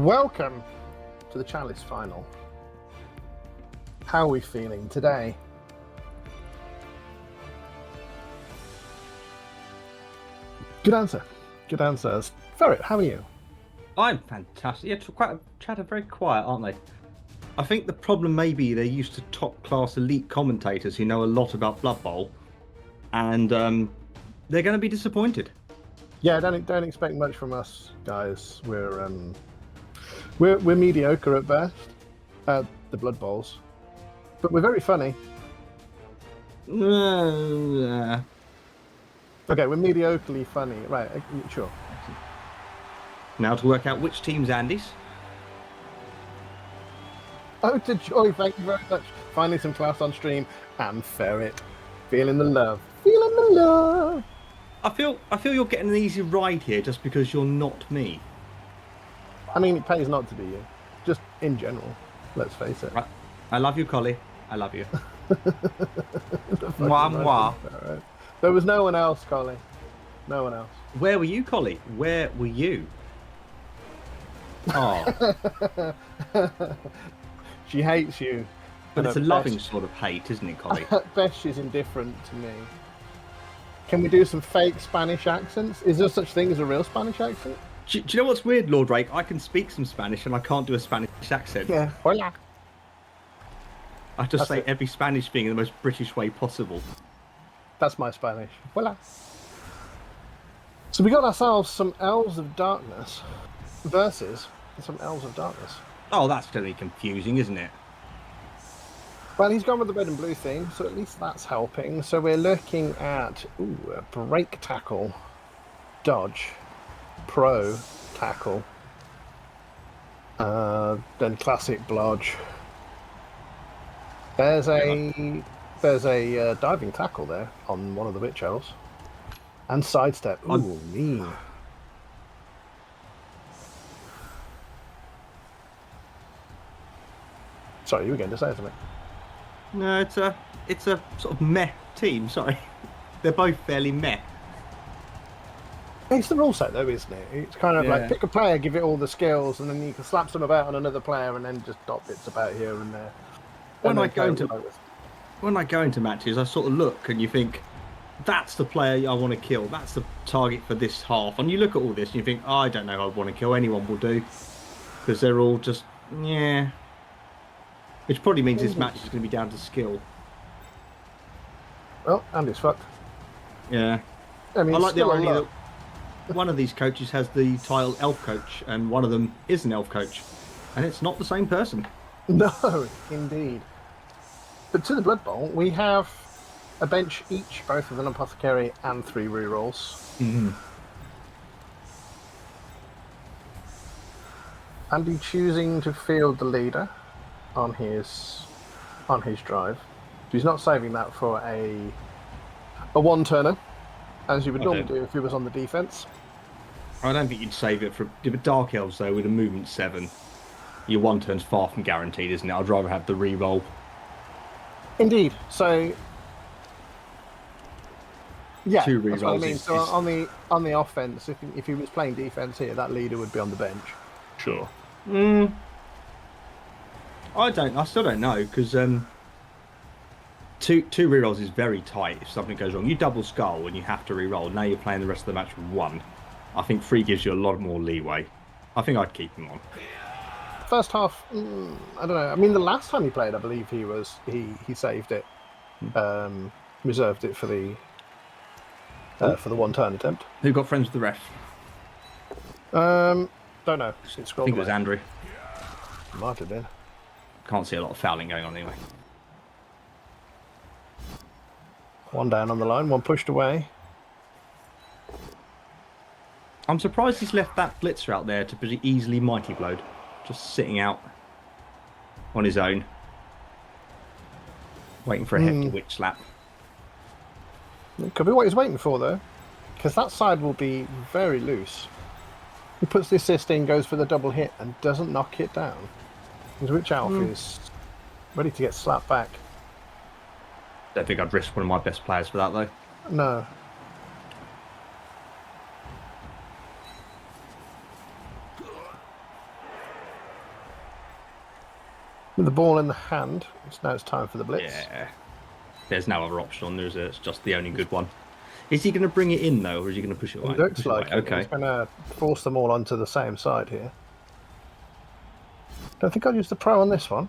Welcome to the Chalice final. How are we feeling today? Good answer. Good answers. Ferret, how are you? I'm fantastic. Yeah, Chad are very quiet, aren't they? I think the problem may be they're used to top-class elite commentators who know a lot about Blood Bowl, and they're going to be disappointed. Yeah, don't expect much from us, guys. We're mediocre at best at the Blood Bowls, but we're very funny. Okay, we're mediocrely funny. Right, sure. Now to work out which team's Andy's. Oh, to Joy, thank you very much. Finally some class on stream. And Ferret, feeling the love. Feeling the love. I feel you're getting an easy ride here just because you're not me. I mean, it pays not to be you. Just in general, let's face it. Right. I love you, Collie. I love you. Mwah, mwah. There was no one else, Collie. No one else. Where were you, Collie? Where were you? Oh. She hates you. But it's a loving sort of hate, isn't it, Collie? At best, she's indifferent to me. Can we do some fake Spanish accents? Is there such thing as a real Spanish accent? Do you know what's weird, Lord Rake? I can speak some Spanish and I can't do a Spanish accent. Yeah. Hola. I just say every Spanish thing in the most British way possible. That's my Spanish. Hola. So we got ourselves some Elves of Darkness versus some Elves of Darkness. Oh, that's totally confusing, isn't it? Well, he's gone with the red and blue theme, so at least that's helping. So we're looking at a break tackle, dodge, pro tackle, then classic blodge. There's a diving tackle there on one of the witch elves, and sidestep. Ooh, mean. Sorry, you were going to say something. No, it's a sort of meh team. Sorry, they're both fairly meh. It's the rule set, though, isn't it? It's kind of like pick a player, give it all the skills, and then you can slap some about on another player, and then just dot bits about here and there. When I go into matches, I sort of look and you think, that's the player I want to kill. That's the target for this half. And you look at all this and you think, oh, I don't know who I want to kill. Anyone will do, because they're all just Which probably means this match is going to be down to skill. Well, Andy's fucked. Yeah. I mean, I like the irony that one of these coaches has the title elf coach and one of them is an elf coach. And it's not the same person. No, indeed. But to the Blood Bowl, we have a bench each, both with an apothecary and 3 rerolls. Mm-hmm. Andy choosing to field the leader on his drive. He's not saving that for a one-turner, as you would normally do if he was on the defense. I don't think you'd save it for Dark Elves, though, with a movement 7. Your one turn's far from guaranteed, isn't it? I'd rather have the reroll. Indeed. So, yeah, 2 rerolls. That's what I mean. So on the offense, if he was playing defense here, that leader would be on the bench. Sure. I still don't know, because 2 rerolls is very tight if something goes wrong. You double skull and you have to reroll. Now you're playing the rest of the match with 1. I think 3 gives you a lot more leeway. I think I'd keep him on. First half, I don't know. I mean, the last time he played, I believe he saved it, reserved it for the one-turn attempt. Who got friends with the ref? Don't know. I think it was Andrew. Might have been. Can't see a lot of fouling going on anyway. 1 down on the line, 1 pushed away. I'm surprised he's left that blitzer out there to pretty easily mighty blowed. Just sitting out on his own. Waiting for a hefty witch slap. It could be what he's waiting for, though. Because that side will be very loose. He puts the assist in, goes for the double hit, and doesn't knock it down. His Witch Elf is ready to get slapped back. Don't think I'd risk one of my best players for that, though. No. With the ball in the hand, now it's time for the blitz. Yeah. There's no other option on there, is there? It's just the only good one. Is he going to bring it in, though, or is he going to push it away? It looks like it. Okay. He's going to force them all onto the same side here. Don't think I'll use the pro on this one.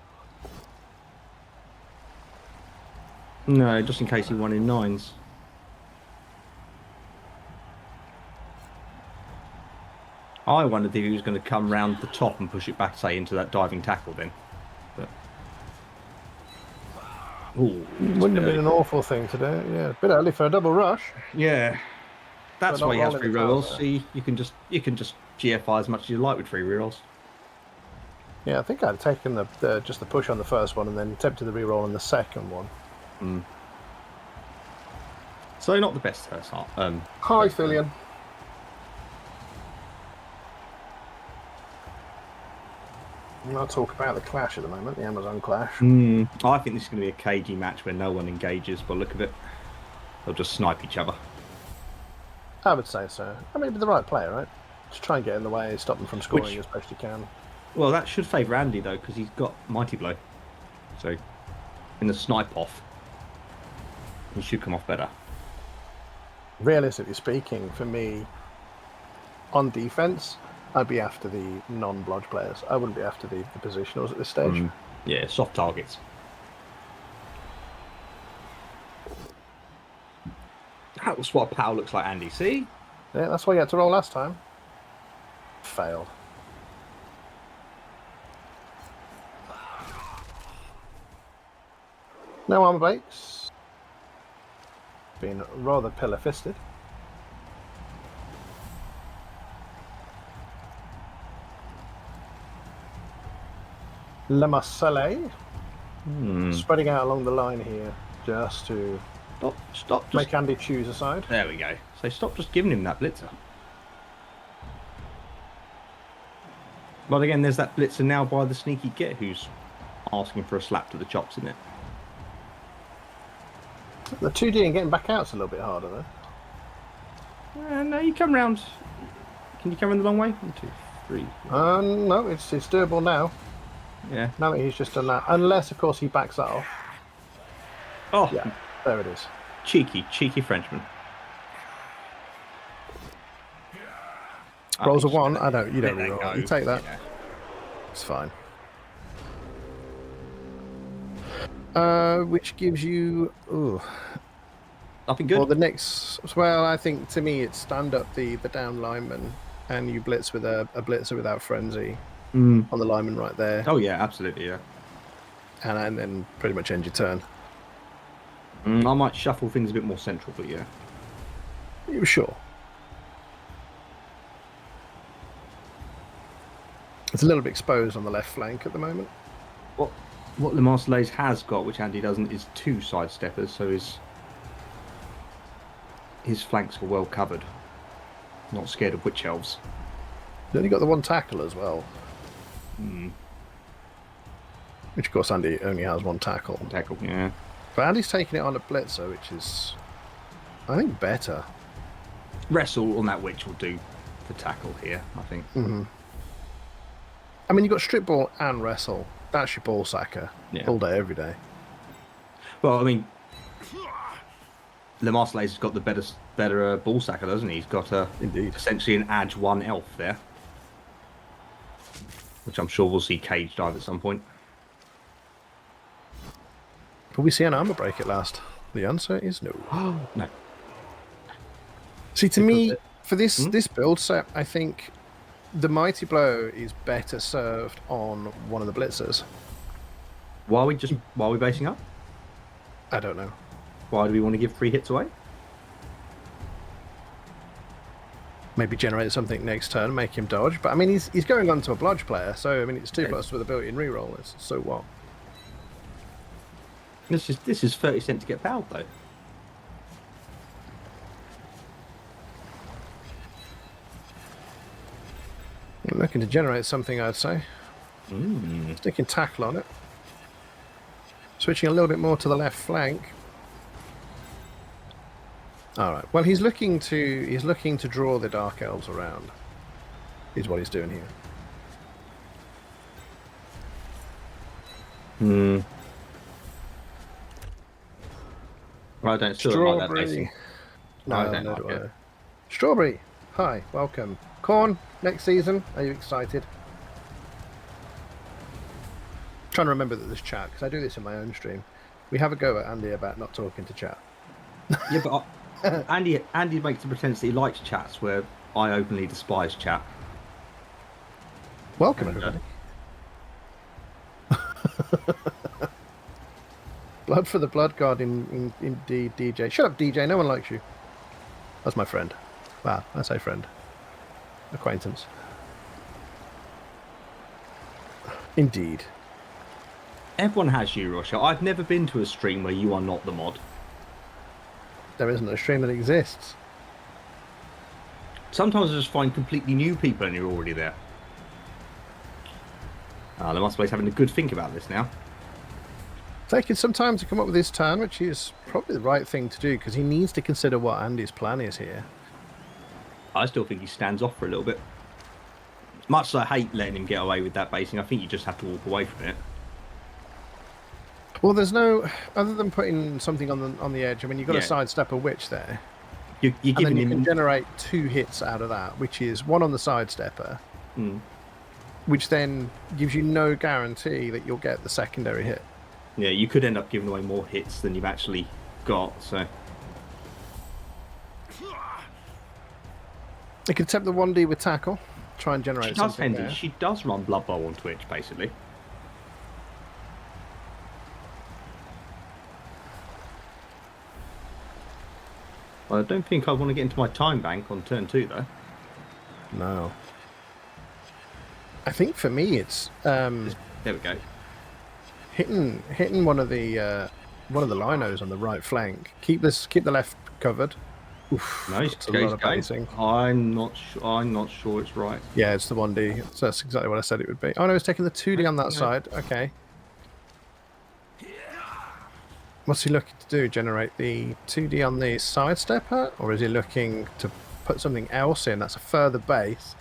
No, just in case he won in 9s. I wondered if he was going to come round the top and push it back, say, into that diving tackle then. But... Ooh, wouldn't have been an awful thing to do. Yeah, a bit early for a double rush. Yeah, that's why he has free rerolls. See, you can just GFI as much as you like with free rerolls. Yeah, I think I'd taken just the push on the first one and then attempted the reroll on the second one. So not the best first half. Hi, Fillion. I'll talk about the clash at the moment, the Amazon clash. I think this is going to be a cagey match where no one engages, but look at it. They'll just snipe each other. I would say so. I mean, with the right player, right? Just try and get in the way, stop them from scoring as best you can. Well, that should favour Andy, though, because he's got Mighty Blow. So, in the snipe off, he should come off better. Realistically speaking, for me, on defence, I'd be after the non-blodge players. I wouldn't be after the positionals at this stage. Yeah, soft targets. That's what a POW looks like, Andy. See? Yeah, that's why you had to roll last time. Failed. No armor breaks. Been rather pillar-fisted. Le Marseille. Spreading out along the line here just to stop, make Andy choose a side. There we go. So stop just giving him that blitzer. But again, there's that blitzer now by the sneaky git who's asking for a slap to the chops, isn't it? The 2D and getting back out's a little bit harder though. No, you come round. Can you come in the long way? 1, 2, 3. No, it's doable now. Yeah. Now that he's just done that. Unless, of course, he backs that off. Oh. Yeah, there it is. Cheeky Frenchman. Rolls a 1. You don't reroll. You take that. Yeah. It's fine. Which gives you... Ooh. Nothing good? Well, the next... Well, I think, to me, it's stand up the down lineman and you blitz with a blitzer without frenzy on the lineman right there. Oh, yeah, absolutely, yeah. And then pretty much end your turn. I might shuffle things a bit more central, but yeah. You sure? It's a little bit exposed on the left flank at the moment. What Le Marseillais has got, which Andy doesn't, is 2 sidesteppers, so his flanks are well covered. Not scared of witch elves. He's only got the 1 tackle as well. Which, of course, Andy only has 1 tackle. Tackle, yeah. But Andy's taking it on a blitzer, which is, I think, better. Wrestle on that witch will do for tackle here, I think. I mean, you've got strip ball and wrestle. That's your ball sacker all day, every day. Well, I mean, Le Marseillais has got the better ball sacker, doesn't he? He's got Indeed. essentially an Edge 1 elf there, which I'm sure we'll see cage dive at some point. Will we see an armor break at last? The answer is no. No. See, to me, for this build set, I think the Mighty Blow is better served on one of the blitzers. Why are we basing up? I don't know. Why do we want to give 3 hits away? Maybe generate something next turn, make him dodge. But I mean, he's going on to a blodge player, so I mean, it's 2+ with a built-in reroll. So what? This is 30 cents to get powered though. I'm looking to generate something, I'd say. Sticking tackle on it. Switching a little bit more to the left flank. All right. Well, he's looking to draw the Dark Elves around. Is what he's doing here. Hmm. I don't still don't like that basing. No, I don't no like do it. I. Strawberry. Hi, welcome. Corn, next season. Are you excited? Trying to remember that there's chat because I do this in my own stream. We have a go at Andy about not talking to chat. Yeah, but Andy makes the pretense that he likes chats where I openly despise chat. Welcome, And, everybody. Blood for the Blood God, indeed, DJ. Shut up, DJ. No one likes you. That's my friend. Wow, I say friend. Acquaintance. Indeed. Everyone has you, Russia. I've never been to a stream where you are not the mod. There isn't a stream that exists. Sometimes I just find completely new people and you're already there. The Master having a good think about this now. Taking some time to come up with his turn, which is probably the right thing to do because he needs to consider what Andy's plan is here. I still think he stands off for a little bit. Much as I hate letting him get away with that basing, I think you just have to walk away from it. Well, there's no other than putting something on the edge. I mean, you've got to sidestep a witch there. You're giving and then you him can generate 2 hits out of that, which is one on the sidestepper, which then gives you no guarantee that you'll get the secondary hit. Yeah, you could end up giving away more hits than you've actually got. So you could attempt the 1D with tackle, try and generate something there. She does run Blood Bowl on Twitch, basically. I don't think I want to get into my time bank on turn 2, though. No. I think for me it's there we go. hitting one of the linos on the right flank. Keep the left covered. Oof, nice. I'm not sure it's right. Yeah, it's the 1D. So that's exactly what I said it would be. Oh no, it's taking the 2D on that side. Okay. What's he looking to do? Generate the 2D on the sidestepper, or is he looking to put something else in that's a further base,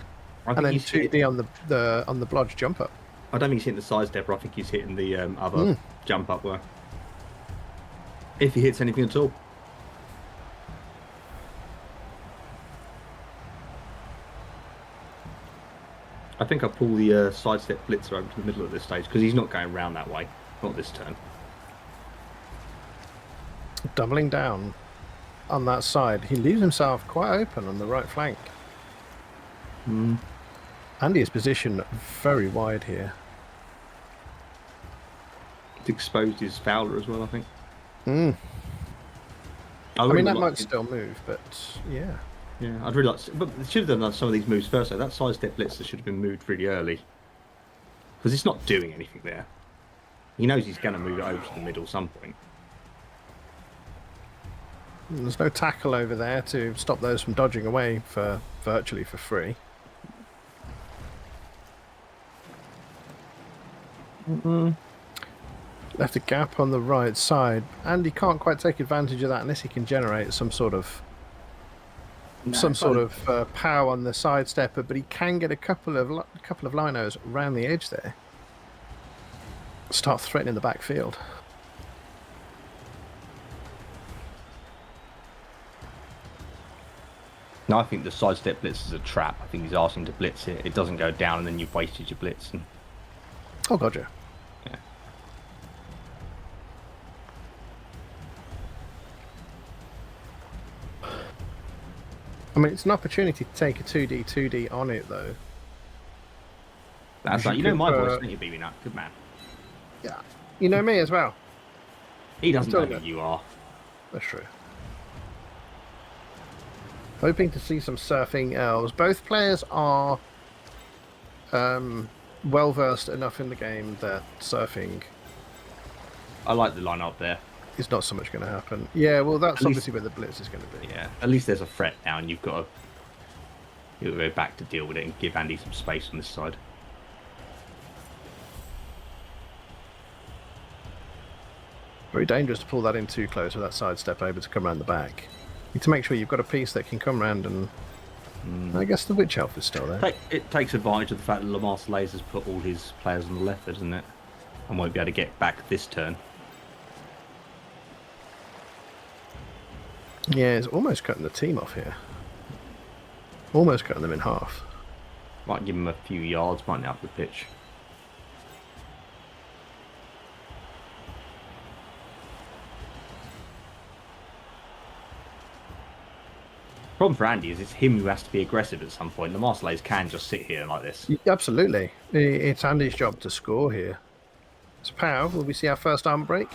and then 2D on the blodge jump up? I don't think he's hitting the sidestepper. I think he's hitting the other jump up there. If he hits anything at all. I think I pull the sidestep blitzer over to the middle at this stage because he's not going round that way. Not this turn. Doubling down on that side. He leaves himself quite open on the right flank. Andy is positioned very wide here. It's exposed his Fowler as well, I think. I mean, that might still move, but yeah. Yeah, I'd really like to, but they should have done some of these moves first, though. That sidestep blitzer should have been moved really early. Because it's not doing anything there. He knows he's going to move it over to the middle at some point. There's no tackle over there to stop those from dodging away for virtually for free. Left a gap on the right side, and he can't quite take advantage of that unless he can generate some sort of power on the sidestepper. But he can get a couple of linos around the edge there. Start threatening the backfield. No, I think the sidestep blitz is a trap. I think he's asking to blitz it. It doesn't go down, and then you've wasted your blitz. And... Oh, God, yeah. I mean, it's an opportunity to take a 2D on it, though. That's like, you know my voice, don't you, BB Nut? Good man. Yeah. You know me as well. He doesn't know who you are. That's true. Hoping to see some surfing elves. Both players are well versed enough in the game that surfing. I like the line up there. Is not so much going to happen. Yeah, well, that's obviously where the blitz is going to be. Yeah, at least there's a threat now, and you've got to go back to deal with it and give Andy some space on this side. Very dangerous to pull that in too close with that sidestep over to come around the back. You need to make sure you've got a piece that can come around and... I guess the Witch Elf is still there. It takes advantage of the fact that Lamar Slays has put all his players on the left, doesn't it? and won't be able to get back this turn. Yeah, it's almost cutting the team off here. Almost cutting them in half. Might give him a few yards, might up the pitch. Problem for Andy is it's him who has to be aggressive at some point. The Marseillais can just sit here like this. Absolutely. It's Andy's job to score here. So, Pow, will we see our first arm break?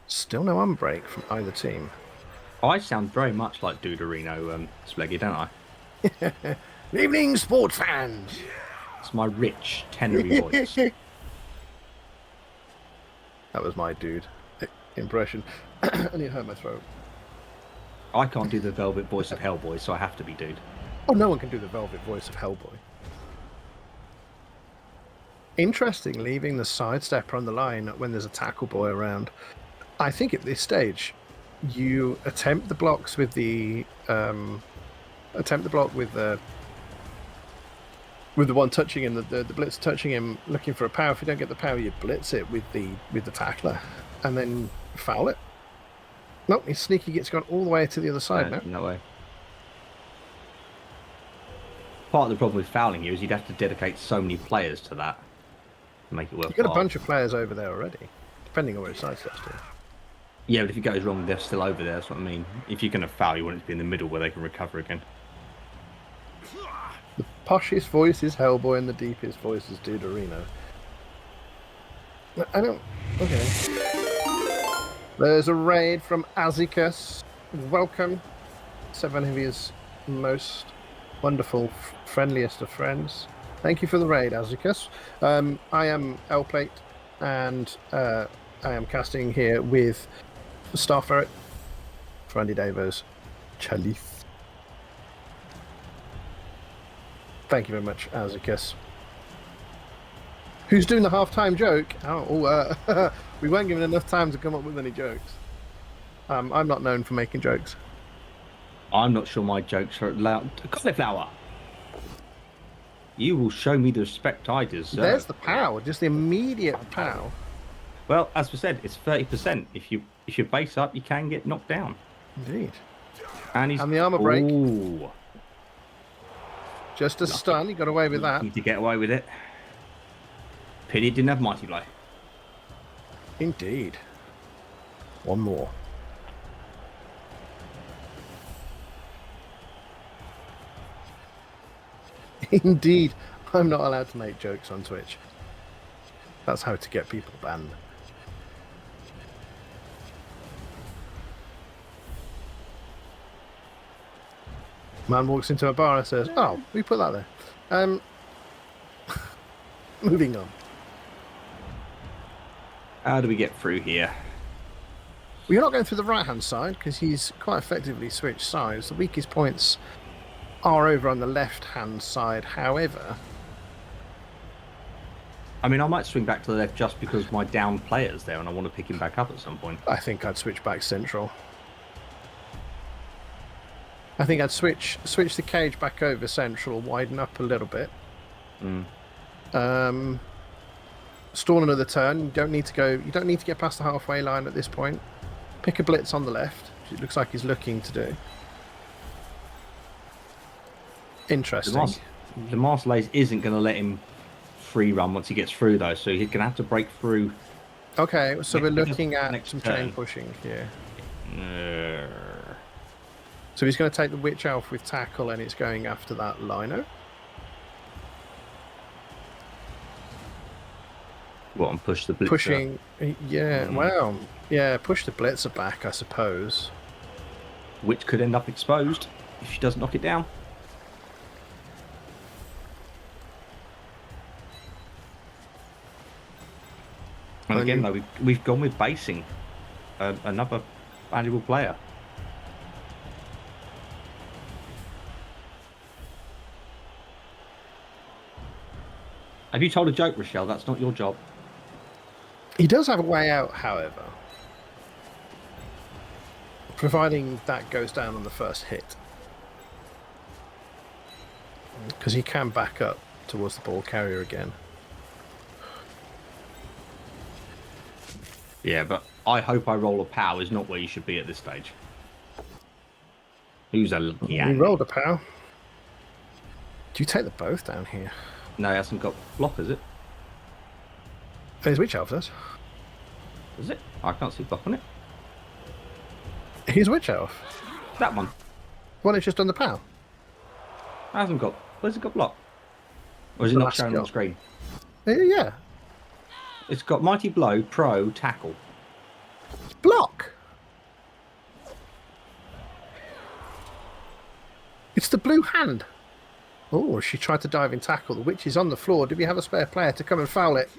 Still no arm break from either team. I sound very much like Duderino Spleggy, don't I? Good evening, sport fans. It's my rich, tenery voice. That was my dude impression. And it hurt my throat. I can't do the velvet voice of Hellboy, so I have to be dude. Oh, no one can do the velvet voice of Hellboy. Interesting, leaving the sidestepper on the line when there's a tackle boy around. I think at this stage, you attempt the blocks with the with the one touching him, the blitz touching him, looking for a power. If you don't get the power, you blitz it with the tackler, and then foul it. Nope, his sneaky gets gone all the way to the other side now. No way. Part of the problem with fouling here is you'd have to dedicate so many players to that to make it work. You've got a bunch of players over there already, depending on where his sidesteps to. Yeah, but if it goes wrong, they're still over there. That's what I mean. If you're going to foul, you want it to be in the middle where they can recover again. The poshest voice is Hellboy, and the deepest voice is Duderino. I don't. Okay. There's a raid from Azicus. Welcome. 7 of his most wonderful, friendliest of friends. Thank you for the raid, Azicus. I am L-Plate, and I am casting here with Star Ferret for Andy Davo's Chalice. Thank you very much, Azicus. Who's doing the half-time joke? We weren't given enough time to come up with any jokes. I'm not known for making jokes. I'm not sure my jokes are allowed. Cauliflower! You will show me the respect I deserve. There's the power, just the immediate power. Well, as we said, it's 30%. If you base up, you can get knocked down. Indeed. And the armor break. Ooh. Just a stun, he got away with that. Need to get away with it. Pity it didn't have Mighty Blow. Indeed. One more. Indeed. I'm not allowed to make jokes on Twitch. That's how to get people banned. Man walks into a bar and says, "Oh, we put that there." Moving on. How do we get through here? Well, you're not going through the right-hand side because he's quite effectively switched sides. The weakest points are over on the left-hand side. However, I mean, I might swing back to the left just because my down player's there and I want to pick him back up at some point. I think I'd switch back central. I think I'd switch the cage back over central, widen up a little bit. Stall another turn. You don't need to get past the halfway line at this point. Pick a blitz on the left, which it looks like he's looking to do. Interesting. The Marseillais isn't going to let him free run once he gets through though, so he's going to have to break through. Okay, so we're looking at some chain pushing here. So he's going to take the Witch Elf with tackle, and it's going after that Lino. What, and push the blitzer? Pushing, yeah, well, yeah, push the blitzer back, I suppose. Which could end up exposed if she doesn't knock it down. And again, though, we've gone with basing another valuable player. Have you told a joke, Rochelle? That's not your job. He does have a way out, however. Providing that goes down on the first hit. Because he can back up towards the ball carrier again. Yeah, but I hope I roll a pow is not where you should be at this stage. Who's a lucky We Andy? rolled a power. Do you take the both down here? No, he hasn't got block, is it? His witch elf does. Is it? I can't see block on it. His witch elf. That one. Well, it's just on the power. Hasn't got. Where's it got block? Or is it not shown on the screen? Yeah. It's got mighty blow, pro, tackle. Block. It's the blue hand. Oh, she tried to dive in tackle. The witch is on the floor. Do we have a spare player to come and foul it?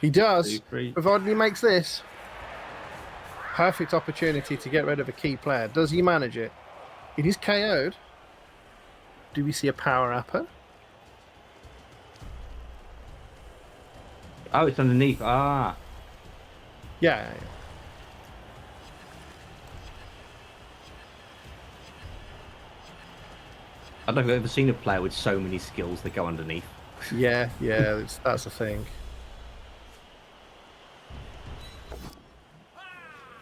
He does, provided he makes this. Perfect opportunity to get rid of a key player. Does he manage it? It is KO'd. Do we see a power upper? Oh, it's underneath. Ah. Yeah. I don't know if I've ever seen a player with so many skills that go underneath. Yeah, that's the thing.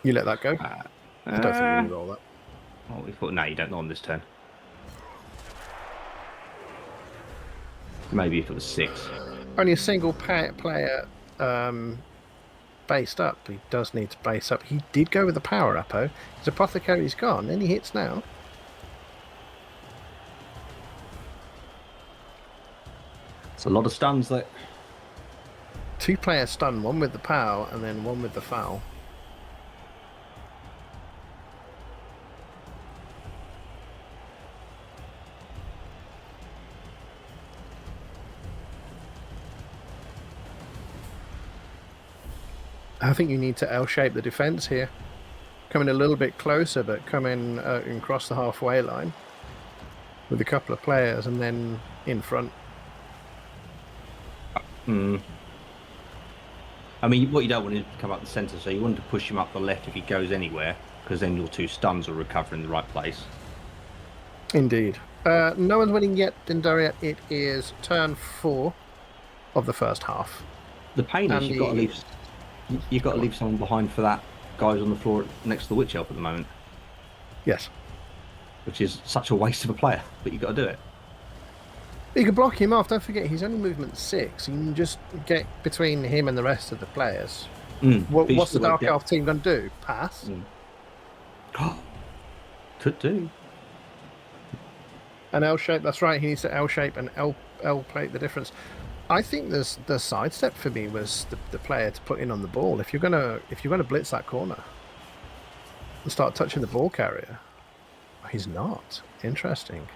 You let that go? I don't think you roll that. Oh, we thought, no, you don't know on this turn. Maybe if it was 6. Only a single player based up. He does need to base up. He did go with the power up. His apothecary's gone. Any hits now? It's a lot of stuns though. 2-player stun, one with the power and then one with the foul. I think you need to L-shape the defence here. Come in a little bit closer, but come in and cross the halfway line with a couple of players and then in front. I mean, what you don't want is to come up the centre, so you want to push him up the left if he goes anywhere, because then your 2 stuns will recover in the right place. Indeed. No one's winning yet, Dindaria. It is turn 4 of the first half. The pain is you've got to leave someone behind for that guy's on the floor next to the witch elf at the moment. Yes. Which is such a waste of a player, but you've got to do it. You can block him off. Don't forget, he's only movement 6. You can just get between him and the rest of the players. What's the Dark Elf team going to do? Pass? Could do. An L-shape, that's right. He needs to L-shape and L-plate the difference. I think the sidestep for me was the player to put in on the ball. If you're gonna blitz that corner and start touching the ball carrier, he's not. Interesting.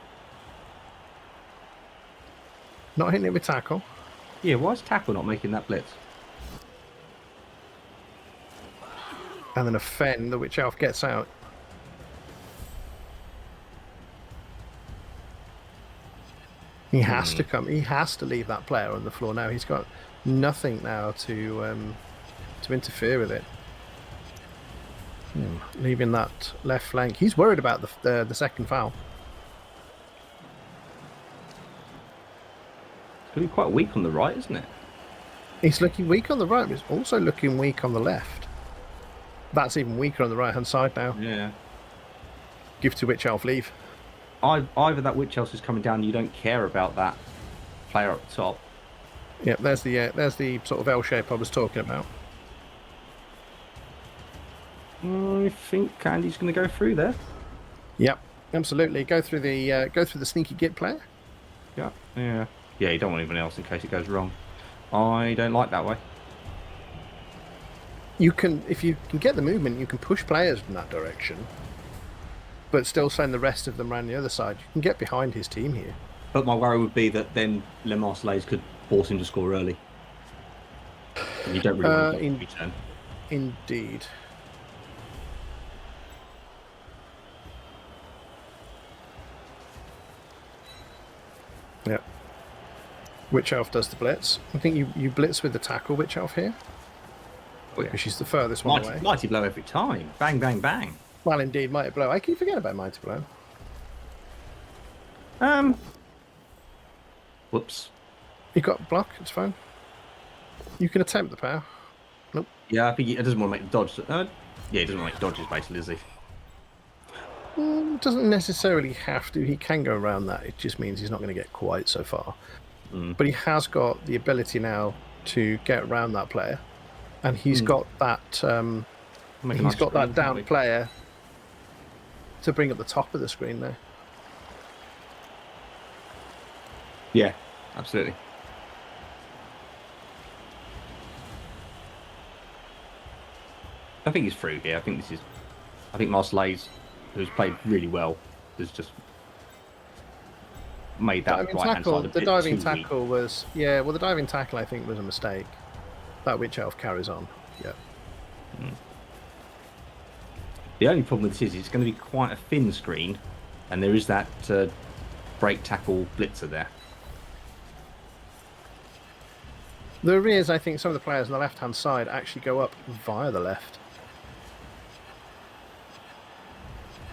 Not hitting it with tackle. Yeah, why is tackle not making that blitz? And then a fen, the witch elf gets out. He has to come. He has to leave that player on the floor now. He's got nothing now to interfere with it. Leaving that left flank. He's worried about the second foul. It's going to be quite weak on the right, isn't it? He's looking weak on the right, but he's also looking weak on the left. That's even weaker on the right-hand side now. Yeah. Give to Witch Elf, leave. Either that Witch Elf is coming down, you don't care about that player up the top. Yeah, there's the sort of L shape I was talking about. I think Andy's going to go through there. Yep, absolutely. Go through the sneaky Git player. Yeah. You don't want anyone else in case it goes wrong. I don't like that way. You can, if you can get the movement, you can push players in that direction, but still send the rest of them around the other side. You can get behind his team here. But my worry would be that then Le Marseillais could force him to score early. And you don't really want to return. Indeed. Yep. Witch Elf does the blitz. I think you blitz with the tackle Witch Elf here. Oh, yeah. Because she's the furthest one away. Mighty blow every time. Bang, bang, bang. Well, indeed, Mighty Blow. I keep forgetting about Mighty Blow. Whoops. You got block, it's fine. You can attempt the power. Nope. Yeah, I think he doesn't want to make the dodge. Yeah, he doesn't want to make dodges, basically, does he? Doesn't necessarily have to. He can go around that. It just means he's not going to get quite so far. But he has got the ability now to get around that player, and he's got that. He's got that down player to bring up the top of the screen there. Yeah, absolutely. I think he's through here. I think Marseilles, who's played really well, has just made that right-hand side a bit The diving too tackle weak. was the diving tackle I think was a mistake. That Witch Elf carries on. Yeah. The only problem with this is it's going to be quite a thin screen, and there is that break tackle blitzer there. There is, I think, some of the players on the left-hand side actually go up via the left.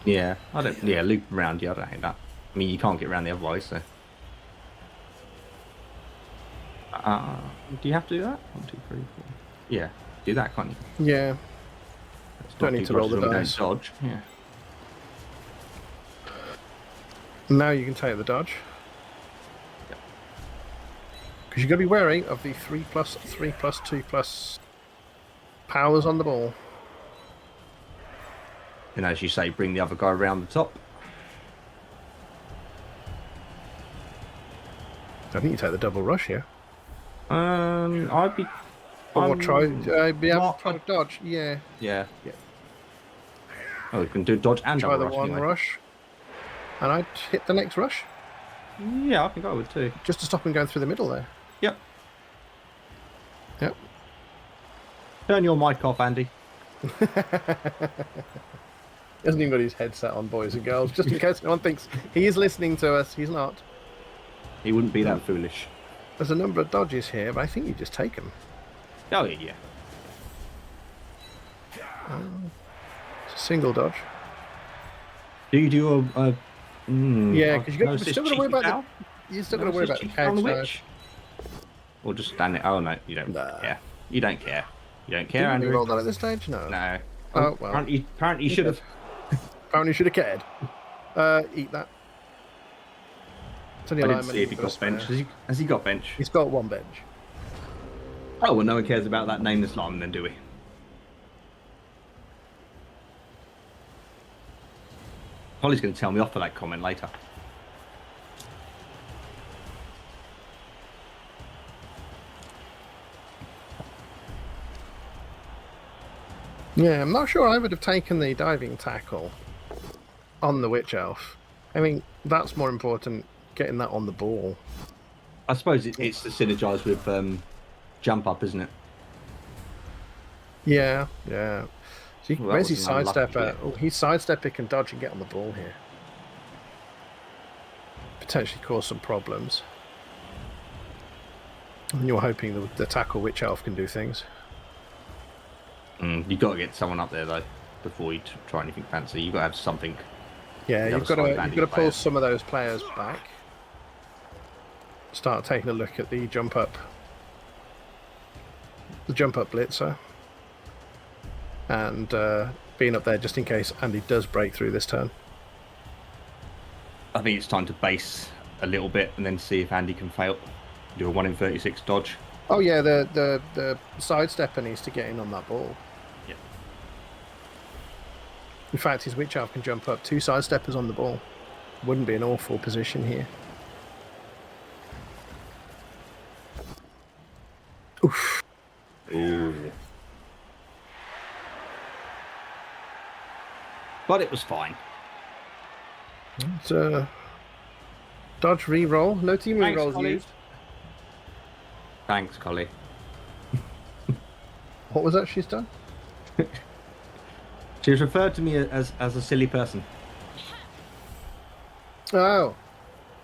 Yeah, I don't. Yeah, loop around. Yeah, I don't hate that. I mean, you can't get around the other way, so. Do you have to do that? 1, 2, 3, 4. Yeah, do that, can't you? Yeah. Don't need to roll the dice. Dodge. Yeah. Now you can take the dodge. Because you've got to be wary of the 3+3+2+ powers on the ball. And as you say, bring the other guy around the top. I think you take the double rush here. I'd be. Or try dodge. Yeah. Yeah. Yeah. Oh, we can do dodge and try double the rush. One anyway. rush. And I'd hit the next rush. Yeah, I think I would too. Just to stop him going through the middle there. Yep. Yep. Turn your mic off, Andy. He hasn't even got his headset on, boys and girls. Just in case anyone thinks he is listening to us, he's not. He wouldn't be that foolish. There's a number of dodges here, but I think you just take them. Oh, yeah. It's a single dodge. Do you do a yeah, because you're still going to worry about the couch. Witch? Or just stand it. Oh, no, you don't care. You don't care. You don't care, Didn't Andrew. you roll that at this stage? No. No. Oh, well. Apparently you should have. Apparently you should have cared. Eat that. I didn't see if he got bench. Has he got bench? He's got one bench. Oh, well, no one cares about that nameless lineman then, do we? Holly's going to tell me off for that comment later. Yeah, I'm not sure I would have taken the diving tackle on the Witch Elf. I mean, that's more important, getting that on the ball. I suppose it's to synergise with jump up, isn't it? Yeah, yeah. So where's his sidestepper? Oh, he's sidestepper, can dodge and get on the ball here. Potentially cause some problems. And you're hoping the tackle Witch Elf can do things. You've got to get someone up there though before you try anything fancy. You've got to have something. Yeah, you've got to pull some of those players back. Start taking a look at the jump up blitzer, and being up there just in case Andy does break through this turn. I think it's time to base a little bit and then see if Andy can fail. Do a 1 in 36 dodge. Oh yeah, the sidestepper needs to get in on that ball. Yeah. In fact, his Witch Elf can jump up. 2 sidesteppers on the ball. Wouldn't be an awful position here. Oof. Ooh. But it was fine. It's dodge re-roll. No team re-rolls used. Thanks, Collie. What was that she's done? She was referred to me as a silly person. Oh.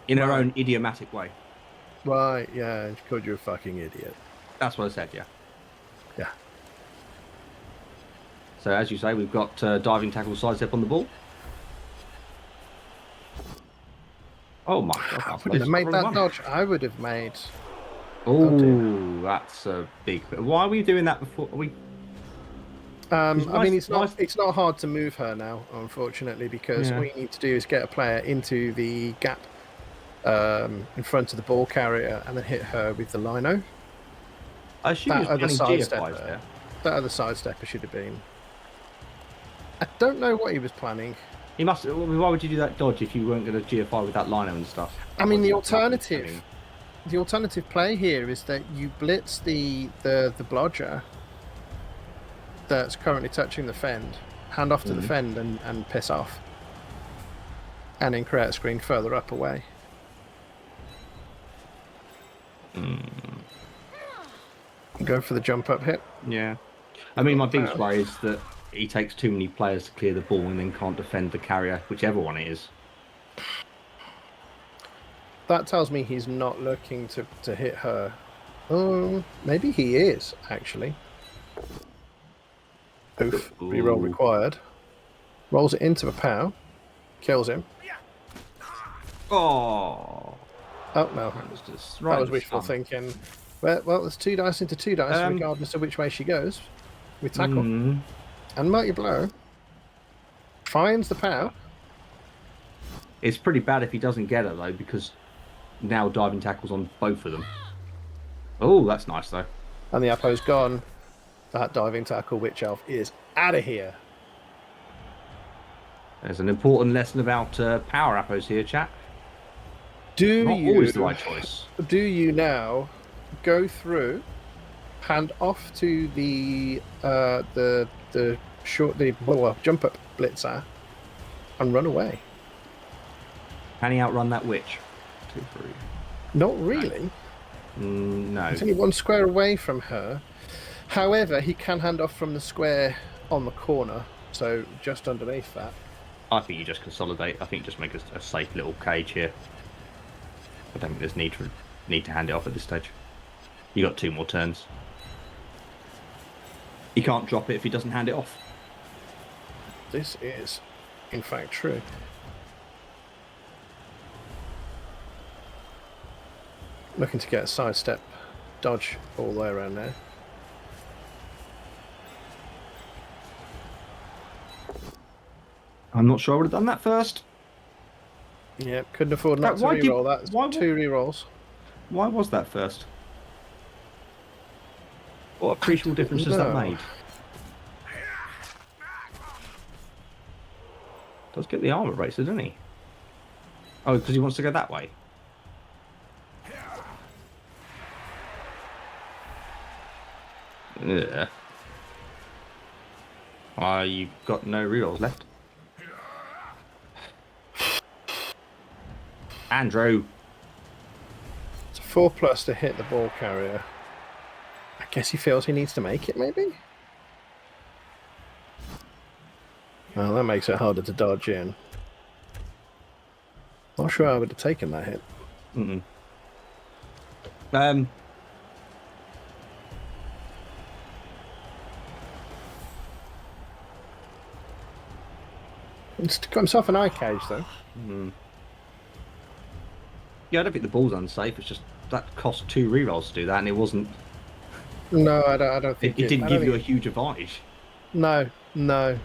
In her own idiomatic way. Right, yeah, she called you a fucking idiot. That's what I said, yeah. Yeah. So as you say, we've got diving tackle sidestep on the ball. Oh my god. I wouldn't have made that dodge. I would have made Oh, that's a big. Why are we doing that before? Are we? I mean, Nice. it's not hard to move her now, unfortunately, because all Yeah. you need to do is get a player into the gap in front of the ball carrier and then hit her with the lino. I assume he That was other planning GFIs sidestepper, there. that other sidestepper should have been. I don't know what he was planning. He must. Why would you do that dodge if you weren't going to GFI with that liner and stuff? I mean, the Otherwise, alternative play here is that you blitz the blodger that's currently touching the fend, hand off to the fend and piss off, and then create a screen further up away. Go for the jump up hit. Yeah. I mean, my biggest worry is that he takes too many players to clear the ball and then can't defend the carrier, whichever one it is. That tells me he's not looking to hit her. Maybe he is, actually. Oof. Reroll required. Rolls it into a pow. Kills him. Oh. Oh, no. That was wishful thinking. Well, there's 2 dice into 2 dice, regardless of which way she goes. With tackle. And mighty blow. Finds the pow. It's pretty bad if he doesn't get her, though, because now diving tackles on both of them. Oh, that's nice, though. And the Apo's gone. That diving tackle witch elf is out of here. There's an important lesson about power Apos here, chat. Not always the right choice. Do you now go through, hand off to the jump up blitzer, and run away? Can he outrun that witch? 2, 3. Not really. No. He's only 1 square away from her. However, he can hand off from the square on the corner, so just underneath that. I think you just consolidate. I think just make a safe little cage here. I don't think there's need to hand it off at this stage. You got 2 more turns. He can't drop it if he doesn't hand it off. This is, in fact, true. Looking to get a sidestep dodge all the way around there. I'm not sure I would have done that first. Yeah, couldn't afford not to reroll that. It's 2 rerolls. Why was that first? What appreciable difference has that made? Does get the armor racer, doesn't he? Oh, because he wants to go that way. Yeah. You've got no rerolls left. Andrew. It's a 4+ to hit the ball carrier. I guess he feels he needs to make it, maybe? Well, that makes it harder to dodge in. Not sure I would have taken that hit. It's got himself an eye cage, though. Yeah, I don't think the ball's unsafe. It's just that cost 2 rerolls to do that, and it wasn't. No, I don't think it didn't give you a huge advantage. No. But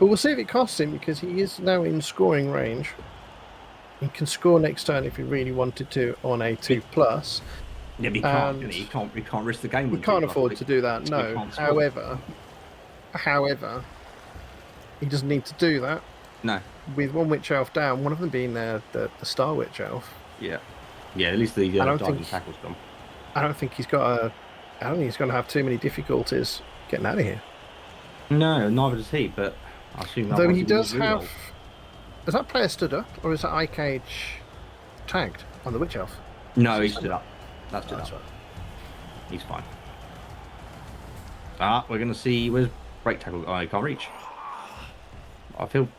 we'll see if it costs him, because he is now in scoring range. He can score next turn if he really wanted to on a 2+. Yeah, but he can't. He can't risk the game. We can't afford to do that. No. However, he doesn't need to do that. No. With 1 witch elf down, one of them being the star witch elf. Yeah. Yeah. At least the diving tackle's gone. I don't think he's got I don't think he's going to have too many difficulties getting out of here. No, neither does he. But I assume that. Though he does have. Is that player stood up, or is that eye cage tagged on the witch elf? No, he stood up. That's stood up. Right. He's fine. We're going to see. Where's break tackle? Oh, he can't reach.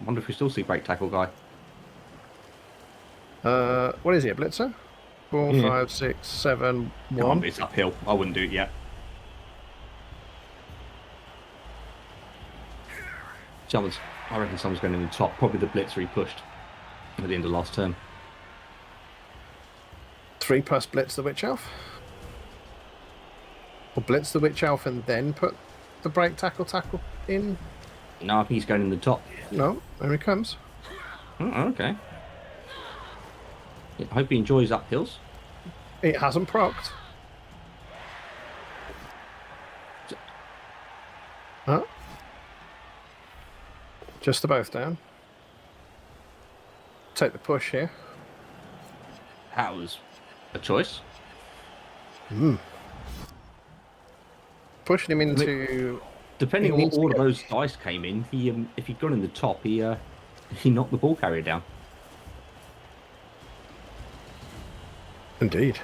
Wonder if we still see break tackle guy. What is he, a blitzer? 4, 5, 6, 7, 1. It's uphill. I wouldn't do it yet. I reckon someone's going in the top. Probably the blitzer he pushed at the end of last term. 3+ blitz the witch elf. Or blitz the witch elf and then put the break tackle in. No, I think he's going in the top. No, there he comes. Oh, okay. I hope he enjoys uphills. It hasn't procced. Huh? Just the both down. Take the push here. That was a choice. Pushing him into... Depending on what order those dice came in, if he'd gone in the top, he knocked the ball carrier down. Indeed.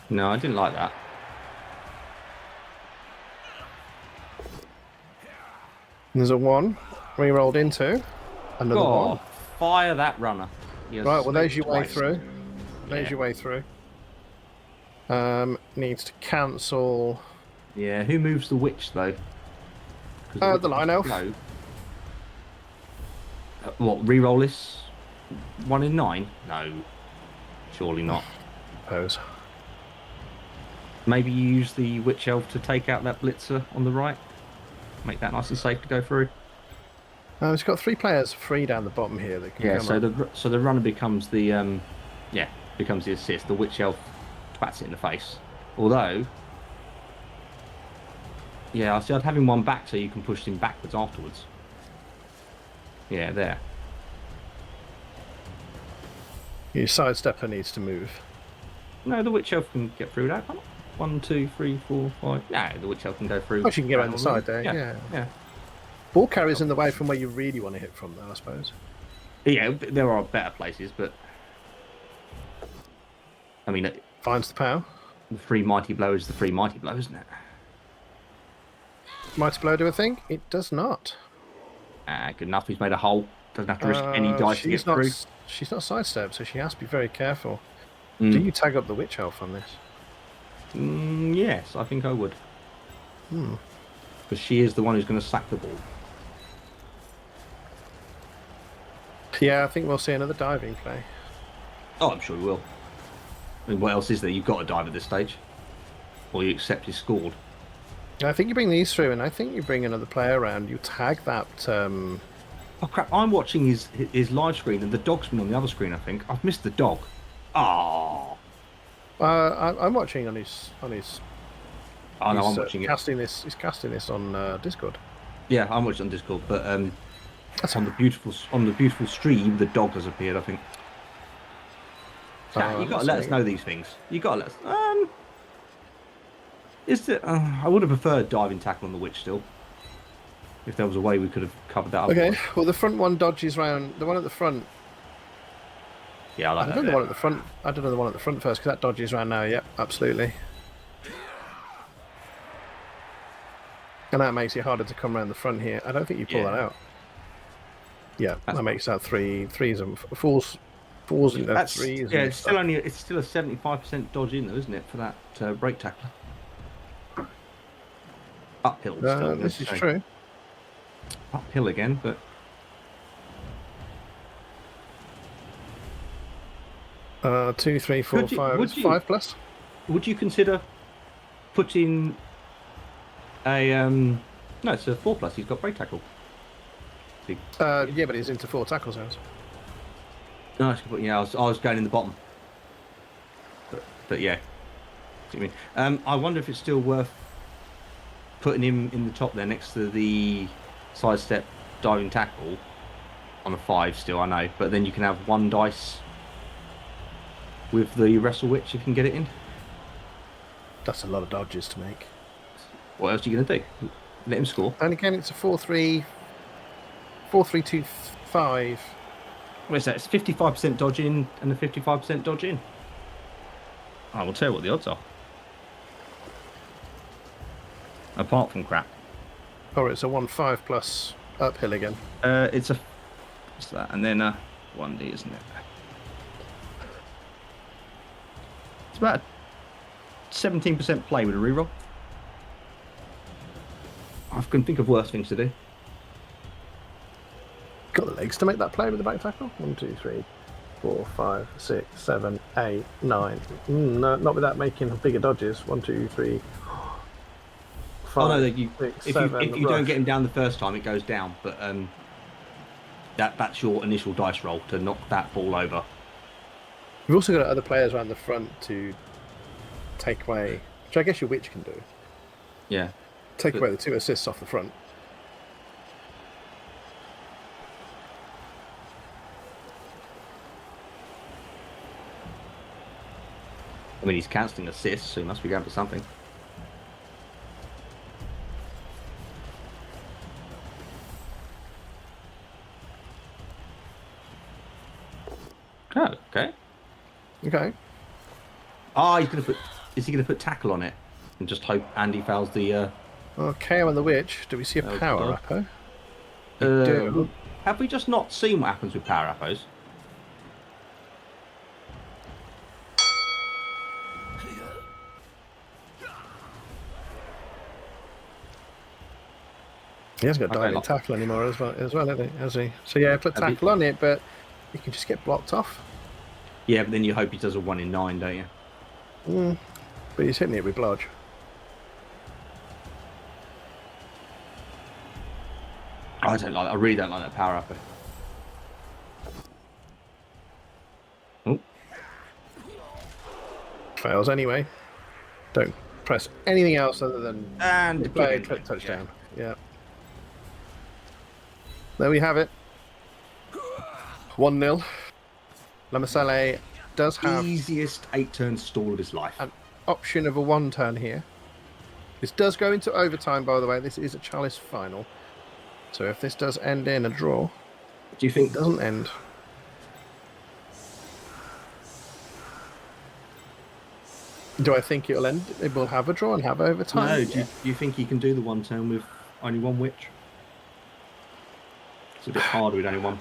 No, I didn't like that. There's a 1. Re-rolled into. Another 1. Fire that runner. Right, well, there's your way through. There's your way through. Needs to cancel... Yeah, who moves the witch, though? The line elf. What, re-roll this? 1 in 9? No. Surely not. Suppose. Maybe you use the witch elf to take out that blitzer on the right. Make that nice and safe to go through. It's got 3 players free down the bottom here. That can so the runner becomes the becomes the assist. The witch elf bats it in the face. Although, yeah, I see. I'd have him one back so you can push him backwards afterwards. Yeah, there. Your sidestepper needs to move. No, the witch elf can get through that. 1, 2, 3, 4, 5. No, the witch elf can go through. Oh, she can get around the side there. Yeah. Ball carrier's in the way from where you really want to hit from, though, I suppose. Yeah, there are better places, but I mean, finds the power. The free mighty blow is the free mighty blow, isn't it? Mighty blow do a thing? It does not. Good enough. He's made a hole. Doesn't have to risk any dice to get through. She's not sidestepped, so she has to be very careful. Do Mm. you tag up the witch elf on this? Yes, I think I would. Because she is the one who's going to sack the ball. Yeah, I think we'll see another diving play. Oh, I'm sure we will. I mean, what else is there? You've got to dive at this stage. Or you accept he's scored. I think you bring these through, and I think you bring another player around. You tag that... Oh, crap. I'm watching his live screen, and the dog's been on the other screen, I think. I've missed the dog. Oh. I'm watching on his... Oh, no, I'm watching it. He's casting this on Discord. Yeah, I'm watching on Discord, but that's on the beautiful stream. The dog has appeared, I think. You got to let us know these things. You got to let us. I would have preferred diving tackle on the witch still. If there was a way we could have covered that up. Okay. Well, the front one dodges round. The one at the front. Yeah, I like that. The one at the front. I don't know the one at the front first because that dodges round now. Yep, absolutely. And that makes it harder to come around the front here. I don't think you pull that out. Yeah, that makes that threes and fools into threes. Yeah, it's still a 75% dodge in though, isn't it, for that break tackler? Uphill. Still, this is true. Uphill again, but 2, 3, 4, 5. It's 5+. Would you consider putting a no? It's a 4+. He's got break tackle. Yeah, but he's into 4 tackle zones. No, I was going in the bottom. But yeah. See what I mean? I wonder if it's still worth putting him in the top there next to the sidestep diving tackle on a 5 still, I know. But then you can have 1 dice with the wrestle witch if you can get it in. That's a lot of dodges to make. What else are you going to do? Let him score. And again, it's a 4-3, 4-3-2, 5. What is that? It's 55% dodge in and a 55% dodge in. I will tell you what the odds are. Apart from crap. Or it's a 1-5+ uphill again. What's that? And then 1D, isn't it? It's about 17% play with a reroll. I can think of worse things to do. Got the legs to make that play with the back tackle. 1, 2, 3, 4, 5, 6, 7, 8, 9. No, not without making bigger dodges. 1, 2, 3, 5. Oh no, 6, if 7. you don't Rush. get him down the first time, it goes down. But that's your initial dice roll to knock that ball over. You've also got other players around the front to take away, which I guess your witch can do. Yeah. Take away the 2 assists off the front. I mean, he's cancelling assists, so he must be going for something. Oh, okay. Okay. Ah, he's gonna put. Is he gonna put tackle on it and just hope Andy fouls the? Okay, on the witch. Do we see a power upper? Do. Have we just not seen what happens with power uppos? He hasn't got diving tackle anymore as well, has he? So yeah, put tackle on it, but you can just get blocked off. Yeah, but then you hope he does a 1 in 9, don't you? But he's hitting it with blodge. I really don't like that power upper. Oh. Fails anyway. Don't press anything else other than and play touchdown. Yeah. There we have it. 1-0. Lamasale does have easiest 8-turn stall of his life. An option of a 1-turn here. This does go into overtime, by the way. This is a Chalice final. So if this does end in a draw, do you think it doesn't end? Do I think it'll end? It will have a draw and have overtime. No. Do you think he can do the 1-turn with only 1 witch? It's a bit harder with only 1.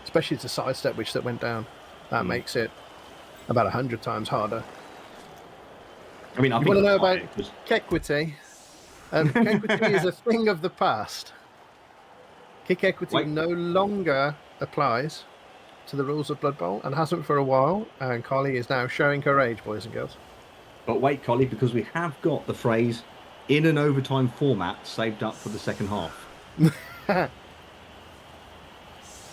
Especially it's a sidestep witch that went down. That makes it about 100 times harder. I mean, you want to know about equity? Equity is a thing of the past. Kick equity no longer applies to the rules of Blood Bowl and hasn't for a while. And Collie is now showing her age, boys and girls. But wait, Collie, because we have got the phrase "in an overtime format" saved up for the second half.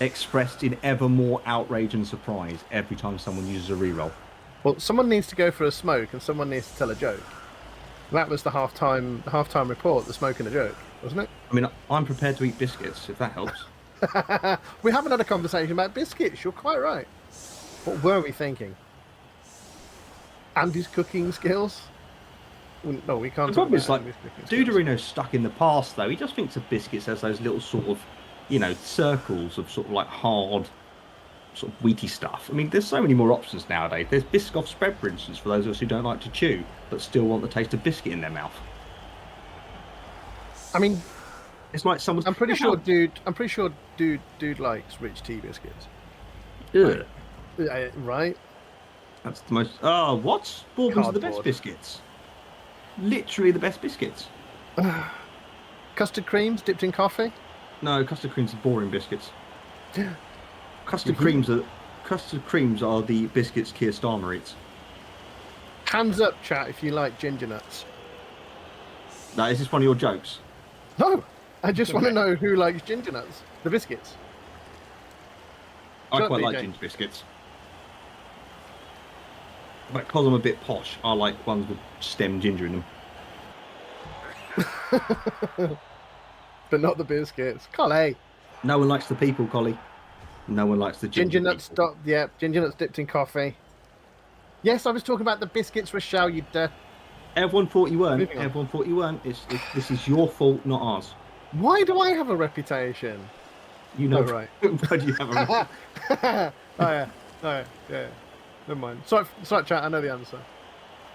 Expressed in ever more outrage and surprise every time someone uses a reroll. Well, someone needs to go for a smoke and someone needs to tell a joke. That was the halftime report, the smoke and a joke, wasn't it? I mean, I'm prepared to eat biscuits, if that helps. We haven't had a conversation about biscuits, you're quite right. What were we thinking? Andy's cooking skills? No, we can't. The problem is, like, Duderino's stuck in the past, though. He just thinks of biscuits as those little sort of, circles of sort of like hard, sort of wheaty stuff. I mean, there's so many more options nowadays. There's Biscoff spread, for instance, for those of us who don't like to chew but still want the taste of biscuit in their mouth. I mean, it's like someone's. I'm pretty sure dude likes rich tea biscuits. Ugh. Right. That's the most. Oh, what? Bourbons are the best biscuits. Literally the best biscuits. Custard creams dipped in coffee. No, custard creams are boring biscuits. Custard creams are the biscuits Keir Starmer eats. Hands up, chat, if you like ginger nuts. Now, is this one of your jokes? No, I just want to know who likes ginger nuts. The biscuits. I quite like ginger biscuits. But because I'm a bit posh, I like ones with stem ginger in them. But not the biscuits. Collie. No one likes the people, Collie. No one likes the ginger nuts. Ginger nuts dipped in coffee. Yes, I was talking about the biscuits, Rochelle, you dirt. Everyone thought you weren't. Everyone thought you weren't. This is your fault, not ours. Why do I have a reputation? You know, right. Why do you have a reputation? yeah. Never mind. Sorry, chat, I know the answer.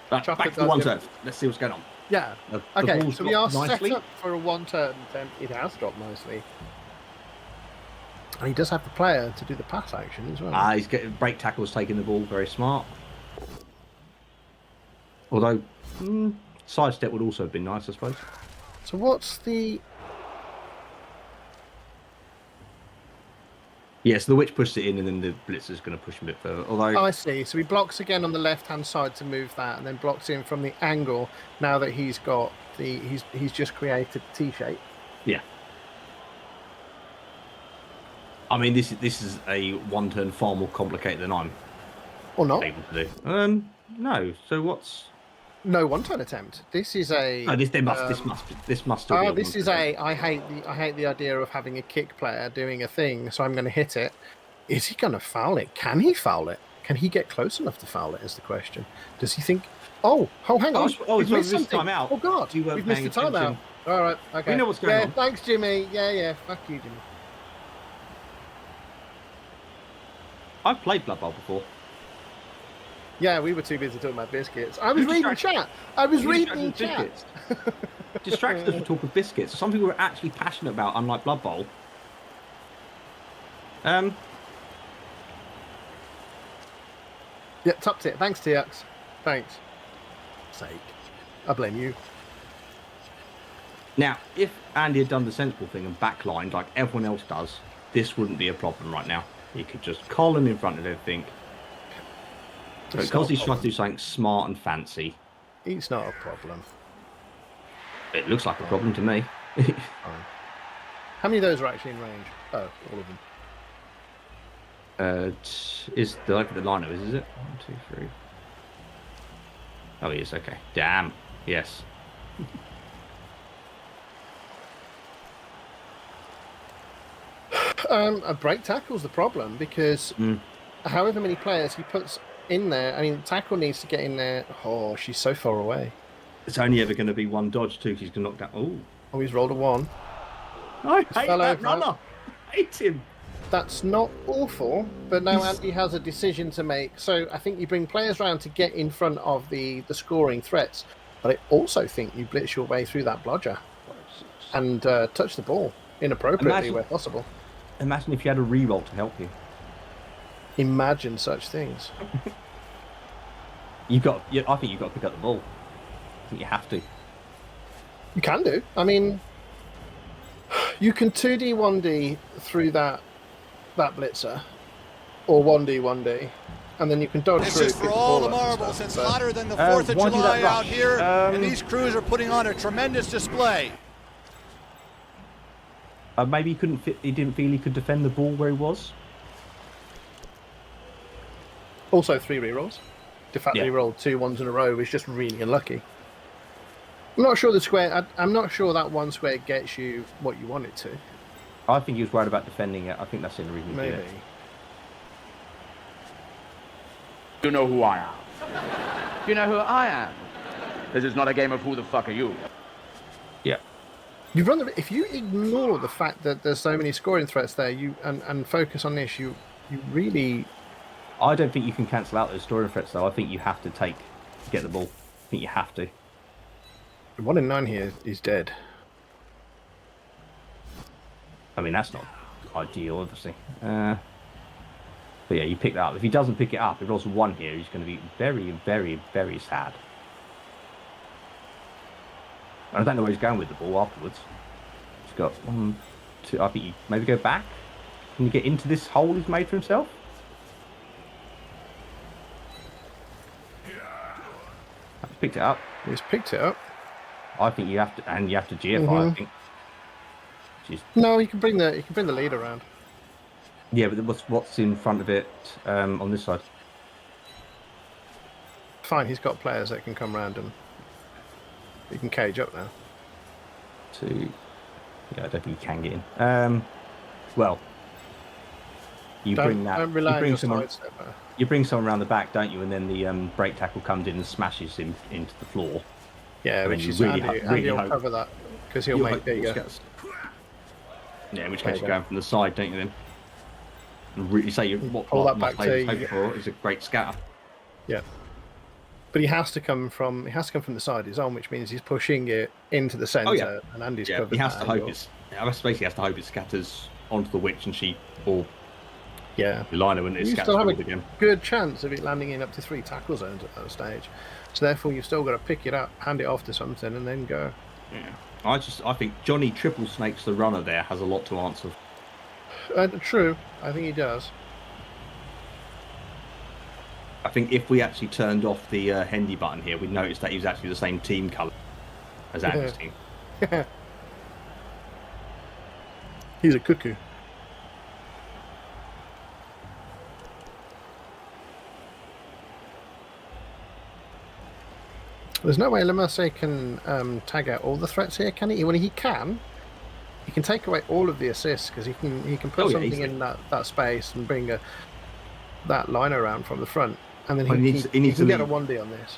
Back to the 1-turn. Let's see what's going on. Yeah. Okay, so we are set up for a 1-turn attempt. It has dropped nicely. And he does have the player to do the pass action as well. He's getting break tackles, taking the ball, very smart. Although, sidestep would also have been nice, I suppose. So what's the... Yeah, so the witch pushed it in, and then the blitzer's going to push him a bit further. Although, I see. So he blocks again on the left-hand side to move that, and then blocks in from the angle. Now that he's got he's just created T shape. Yeah. I mean, this is a one turn far more complicated than I'm able to do. No. So what's? No one-turn attempt. This is a. Oh, this must still be. Oh, this is a. I hate the idea of having a kick player doing a thing, so I'm going to hit it. Is he going to foul it? Can he foul it? Can he get close enough to foul it? Is the question. Does he think? Oh, hang on. We've missed something. Timeout. Oh God, we've missed the timeout. All right, okay. We know what's going on. Thanks, Jimmy. Yeah. Fuck you, Jimmy. I've played Blood Bowl before. Yeah, we were too busy talking about biscuits. I was reading chat. Distracted us from talk of biscuits. Some people are actually passionate about, unlike Blood Bowl. Yeah, topped it. Thanks, TX. Thanks. Sake. I blame you. Now, if Andy had done the sensible thing and backlined like everyone else does, this wouldn't be a problem right now. He could just column in front of everything. But because he's trying to do something smart and fancy. It's not a problem. It looks like a problem to me. How many of those are actually in range? Oh, all of them. Is the like the lino is it? 1, 2, 3. Oh, yes. Okay. Damn. Yes. A break tackle's the problem because however many players he puts in there, I mean, tackle needs to get in there. Oh, she's so far away. It's only ever going to be one dodge too. He's going to knock down. Oh, he's rolled a 1. I hate that runner. I hate him. That's not awful, but now Andy has a decision to make. So I think you bring players around to get in front of the scoring threats, but I also think you blitz your way through that blodger and touch the ball inappropriately where possible. Imagine if you had a reroll to help you. Imagine such things. I think you've got to pick up the ball. I think you have to. You can do. I mean, you can 2D, 1D through that blitzer, or 1D, 1D, and then you can dodge through. This is for all the marbles. It's hotter than the 4th of July out here, and these crews are putting on a tremendous display. Maybe he didn't feel he could defend the ball where he was. Also 3 rerolls. De facto rolled 2 1s in a row is just really unlucky. I'm not sure the square. I'm not sure that one square gets you what you want it to. I think he was worried about defending it. I think that's the only reason he did it. You know who I am. You know who I am. This is not a game of who the fuck are you. Yeah. You run if you ignore the fact that there's so many scoring threats there, and focus on this, you really. I don't think you can cancel out those scoring threats though. I think you have to get the ball. I think you have to. 1 in 9 here is dead. I mean, that's not ideal, obviously. But yeah, you pick that up. If he doesn't pick it up, if he rolls a 1 here, he's going to be very, very, very sad. I don't know where he's going with the ball afterwards. He's got 1, 2. I think you maybe go back. Can you get into this hole he's made for himself? He's picked it up. He's picked it up. I think you have to, and you have to GFI. I think. No, you can bring the lead around. Yeah, but what's in front of it on this side? Fine, he's got players that can come round and he can cage up now. 2. Yeah, I don't think you can get in. Well, you bring someone around the back, don't you? And then the break tackle comes in and smashes him into the floor. Yeah, which is Andy will cover that because he'll make bigger. Yeah, in which case you're going from the side, don't you then? And really say what that back to for is a great scatter. Yeah. But he has to come from the side of his own, which means he's pushing it into the centre, and Andy's covered. He has to hope it scatters onto the witch and she or Lino and it scatters forward again. Good chance of it landing in up to 3 tackle zones at that stage. So therefore you've still got to pick it up, hand it off to something and then go. Yeah. I think Johnny Triple Snakes the runner there has a lot to answer. True. I think he does. I think if we actually turned off the Hendy button here, we'd notice that he was actually the same team colour as Andy's team. He's a cuckoo. There's no way Lemercier can tag out all the threats here, can he? When he can take away all of the assists because he can put something in that space and bring that line around from the front, and then he needs to get a 1D on this.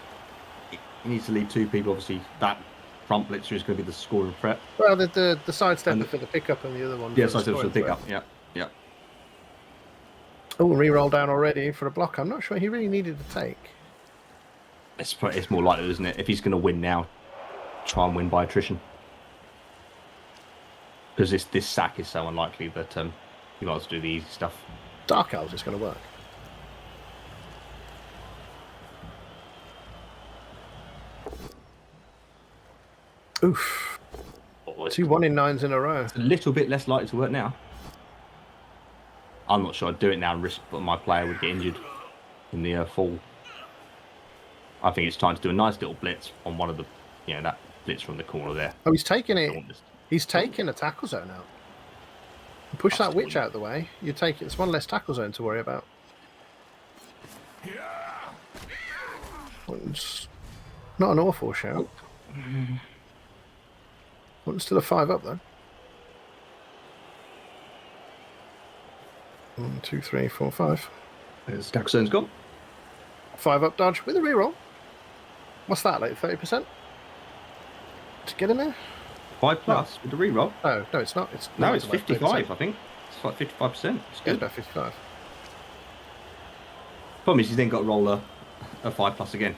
He needs to leave two people. Obviously, that front blitzer is going to be the scoring threat. Well, the sidestepper for the pickup and the other one. Yeah, sidestepper for the pickup. Yeah. Oh, re-roll down already for a block. I'm not sure he really needed to take. It's more likely, isn't it? If he's going to win now, try and win by attrition. Because this sack is so unlikely that he wants to do the easy stuff. Dark Elves is going to work. Oof. 2 1-in-9s in a row. It's a little bit less likely to work now. I'm not sure I'd do it now and risk that my player would get injured in the fall. I think it's time to do a nice little blitz on one of the, that blitz from the corner there. Oh, he's taking it. He's taking a tackle zone out. Push that witch out of the way. You take it. It's one less tackle zone to worry about. It's not an awful shout. Well, it's still a 5 up though. 1, 2, 3, 4, 5. There's tackle zone's gone. 5 up dodge with a reroll. What's that, like 30%? To get in there? 5+ with the reroll. Oh, no, it's not. It's 55, I think. It's like 55%. It's good. It's about 55. Problem is, he's then got to roll a 5+ again.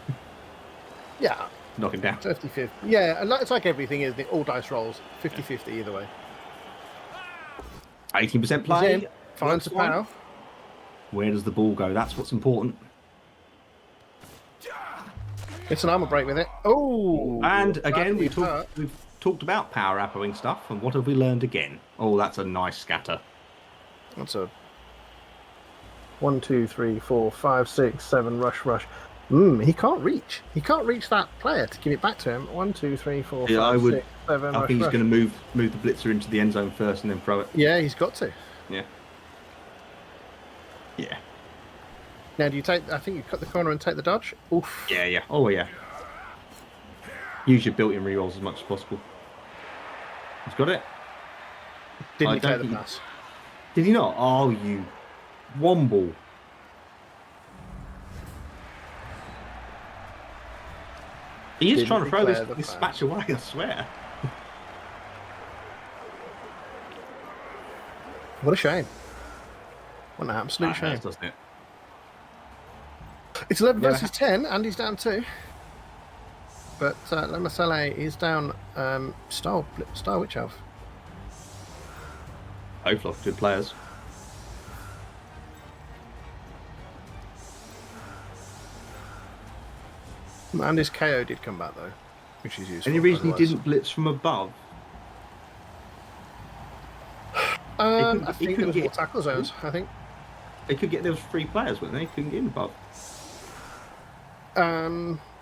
Yeah. Knock him down. 50-50. Yeah, and it's like everything, isn't it? All dice rolls. 50-50 either way. 18% play. Finds the power. Where does the ball go? That's what's important. It's an armor break with it. Oh! And again, we've talked about power appoing stuff, and what have we learned again? Oh, that's a nice scatter. That's a 1, 2, 3, 4, 5, 6, 7 rush. He can't reach. He can't reach that player to give it back to him. 1, 2, 3, 4, 5, 6, 7. I think he's going to move the blitzer into the end zone first and then throw it. Yeah, he's got to. Yeah. Now, do you take? I think you cut the corner and take the dodge. Oof. Yeah. Oh, yeah. Use your built-in rerolls as much as possible. He's got it. Didn't take the pass? Did he not? Oh, you womble. He is trying to throw this match away, I swear. What a shame. What an absolute shame. Doesn't it? It's 11 versus 10, and he's down 2. But Lemercier is down Star Witch Elf. Hopefully, good players. And his KO did come back though, which is useful. Any reason he didn't blitz from above? I think there was more tackle zones. I think they could get those 3 players, wouldn't they? Couldn't get in above.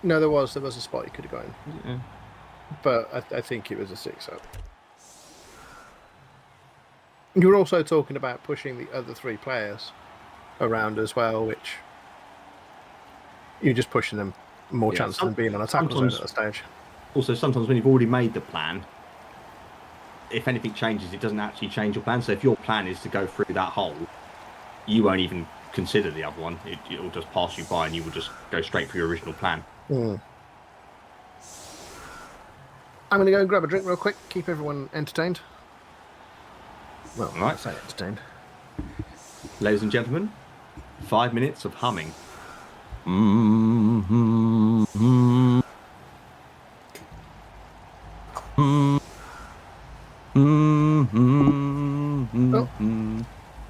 No, there was a spot he could have gone. Yeah. But I think it was a 6 up. You were also talking about pushing the other 3 players around as well, which you're just pushing them more chance than being on a tackle zone at that stage. Also, sometimes when you've already made the plan, if anything changes, it doesn't actually change your plan. So if your plan is to go through that hole, you won't even consider the other one. It'll just pass you by and you will just go straight for your original plan. I'm going to go and grab a drink real quick, keep everyone entertained. Well, right. I say entertained. Ladies and gentlemen, 5 minutes of humming.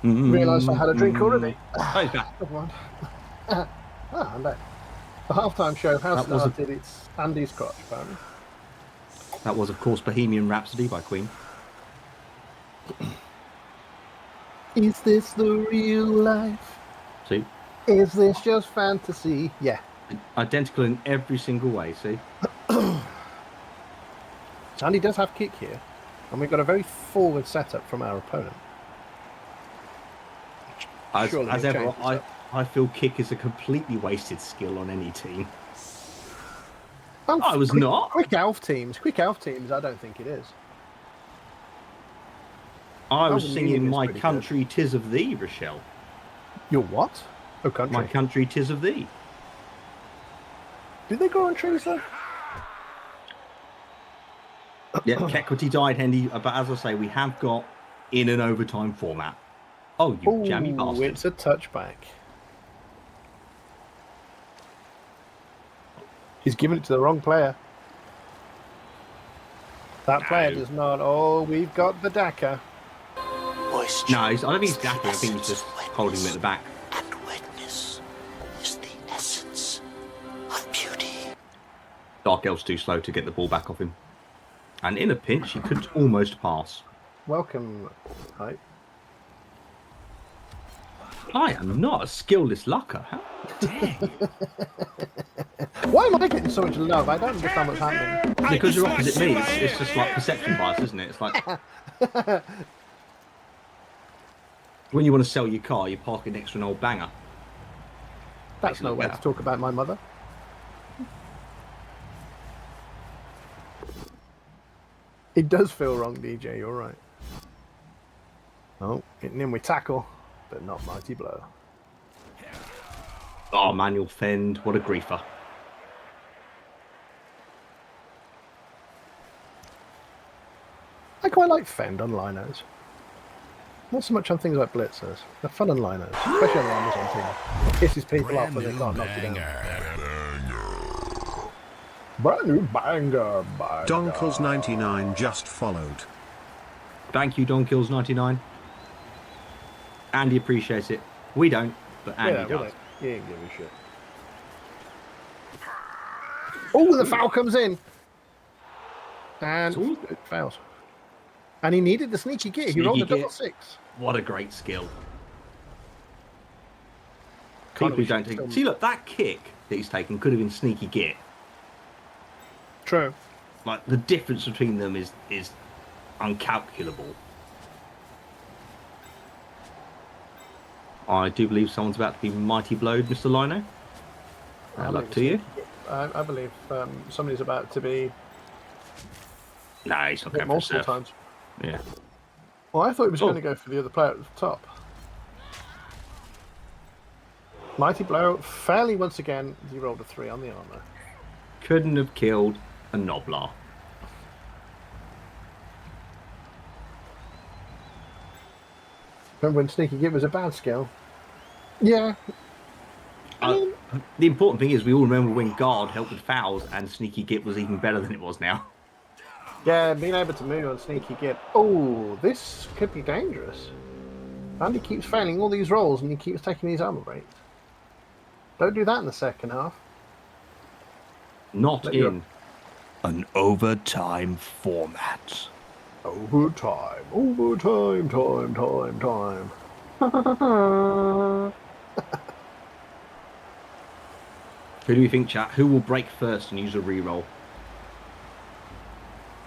Realised I had a drink already. Oh, he's back. Never mind. I'm back. The halftime show has started. It's Andy's crotch, apparently. That was, of course, Bohemian Rhapsody by Queen. Is this the real life? See? Is this just fantasy? Yeah. Identical in every single way, see? Sandy does have kick here, and we've got a very forward setup from our opponent. As ever, I feel kick is a completely wasted skill on any team. I was not. Quick elf teams, I don't think it is. I was singing My Country, 'Tis of Thee, Rochelle. Your what? Oh, country. My Country, 'Tis of Thee. Did they grow on trees though? Yeah, Kekwity died, Hendy, but as I say, we have got in an overtime format. Oh, you jammy bastard. It's a touchback. He's given it to the wrong player. That player does not. Oh, we've got the Daka. No, I don't think he's Daka. I think he's just holding him at the back. And wetness is the essence of beauty. Dark Elf's too slow to get the ball back off him. And in a pinch, he could almost pass. Welcome, Hype. I am not a skillless locker. How dare you? Why am I getting so much love? I don't understand what's happening. Because you're opposite me. It's just like perception bias, isn't it? It's like when you want to sell your car, you park it next to an old banger. That's no way to talk about my mother. It does feel wrong, DJ. You're right. Oh, hitting him with tackle, but not mighty blow. Oh, manual fend. What a griefer. I quite like fend on linos. Not so much on things like blitzers. They're fun on linos, especially on the Amazon team. It pisses people off when they can't knock you down. Brand new banger. Donkles99 just followed. Thank you, Donkills99. Andy appreciates it. We don't, but Andy does. He ain't give a shit. Oh, the foul comes in. And it fails. And he needed the sneaky git. He rolled a double six. What a great skill. People don't take... See, look, that kick that he's taken could have been sneaky git. True. Like, the difference between them is uncalculable. I do believe someone's about to be mighty blowed, Mr. Lino. Luck to you. I believe somebody's about to be... No, he's not going for multiple times. Yeah. Well, I thought he was going to go for the other player at the top. Mighty blow. Fairly once again, he rolled a 3 on the armor. Couldn't have killed a Noblar. Remember when Sneaky Git was a bad skill? Yeah. The important thing is we all remember when Guard helped with fouls and Sneaky Git was even better than it was now. Yeah, being able to move on Sneaky Git. Oh, this could be dangerous. Andy keeps failing all these rolls and he keeps taking these armor breaks. Don't do that in the second half. Not in an overtime format. Overtime, time. Who do we think, chat? Who will break first and use a reroll?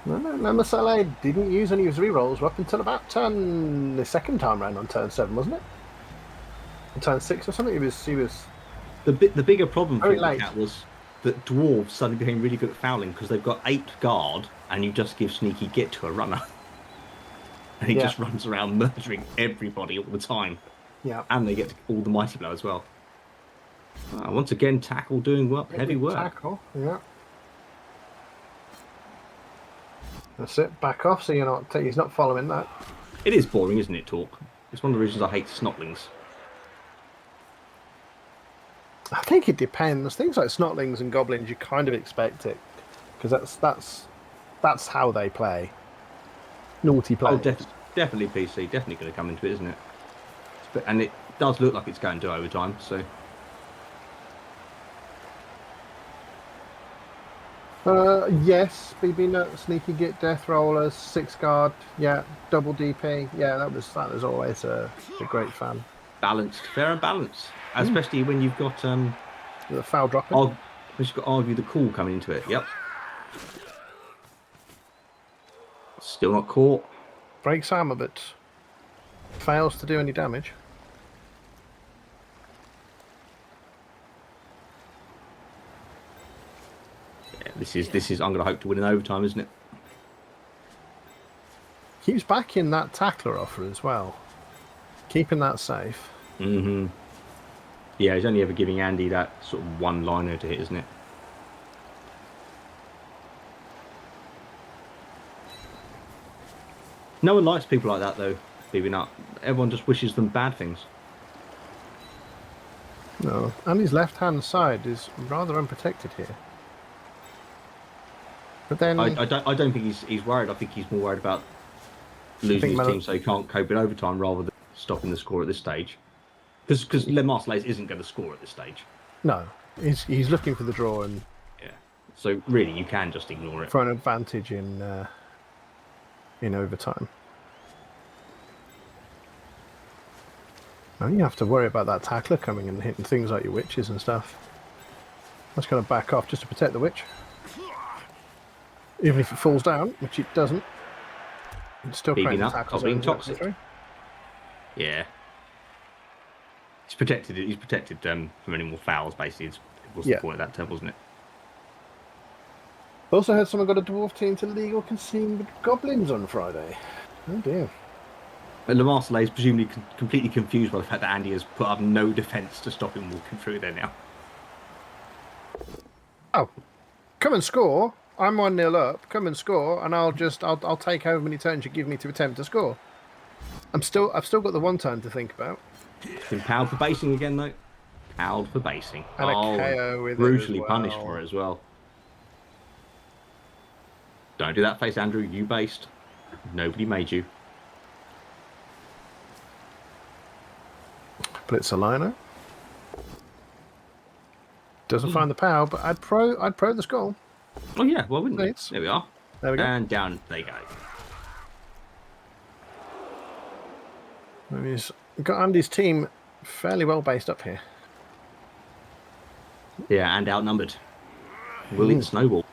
No, Masale didn't use any of his rerolls up until about the second time round on turn 7, wasn't it? On turn 6 or something. He was. The bigger problem for that was that dwarves suddenly became really good at fouling because they've got 8 guard and you just give Sneaky Git to a runner. And he just runs around murdering everybody all the time. Yeah. And they get all the mighty blow as well. Once again, tackle doing heavy work. Tackle, yeah. That's it. Back off, so he's not following that. It is boring, isn't it, Talk? It's one of the reasons I hate snotlings. I think it depends. Things like snotlings and goblins, you kind of expect it because that's how they play. Naughty players. Oh, definitely PC. Definitely going to come into it, isn't it? And it does look like it's going to overtime. So Yes, BB Nut, Sneaky Git, Death Rollers, 6 guard, yeah, double DP, yeah, that was always a great fan. Balanced, fair and balanced, especially when you've got The foul dropping. when you've got argue the call coming into it. Yep. Still not caught. Breaks armor, but fails to do any damage. Yeah, this is. I'm going to hope to win in overtime, isn't it? Keeps backing that tackler offer as well, keeping that safe. Mm-hmm. Yeah, he's only ever giving Andy that sort of one-liner to hit, isn't it? No one likes people like that, though. Maybe not. Everyone just wishes them bad things. No, and his left-hand side is rather unprotected here. But then I don't think he's worried. I think he's more worried about losing his team so he can't cope in overtime rather than stopping the score at this stage. Because Le Marseillais isn't going to score at this stage. No, he's looking for the draw and yeah. So really, you can just ignore it for an advantage in overtime. And you have to worry about that tackler coming and hitting things like your witches and stuff. That's going to back off just to protect the witch. Even if it falls down, which it doesn't, it's still trying to tackle being toxic. Yeah. He's protected from any more fouls, basically. What's the point of that turn, wasn't it? Also heard someone got a dwarf team to legal concede with goblins on Friday. Oh dear. But Le Marseillais is presumably completely confused by the fact that Andy has put up no defence to stop him walking through there now. Oh, come and score. I'm 1-0 up. Come and score, and I'll take however many turns you give me to attempt to score. I've still got the one turn to think about. Been powered for basing again, though. Powered for basing. And a KO with brutally it as well. punished for it as well. Don't do that face, Andrew. You based. Nobody made you. Blitzer liner. Doesn't find the power, but I'd pro the skull. Oh yeah, well wouldn't it? There we are. There we go. And down they go. He's got Andy's team fairly well based up here. Yeah, and outnumbered. Will it snowball?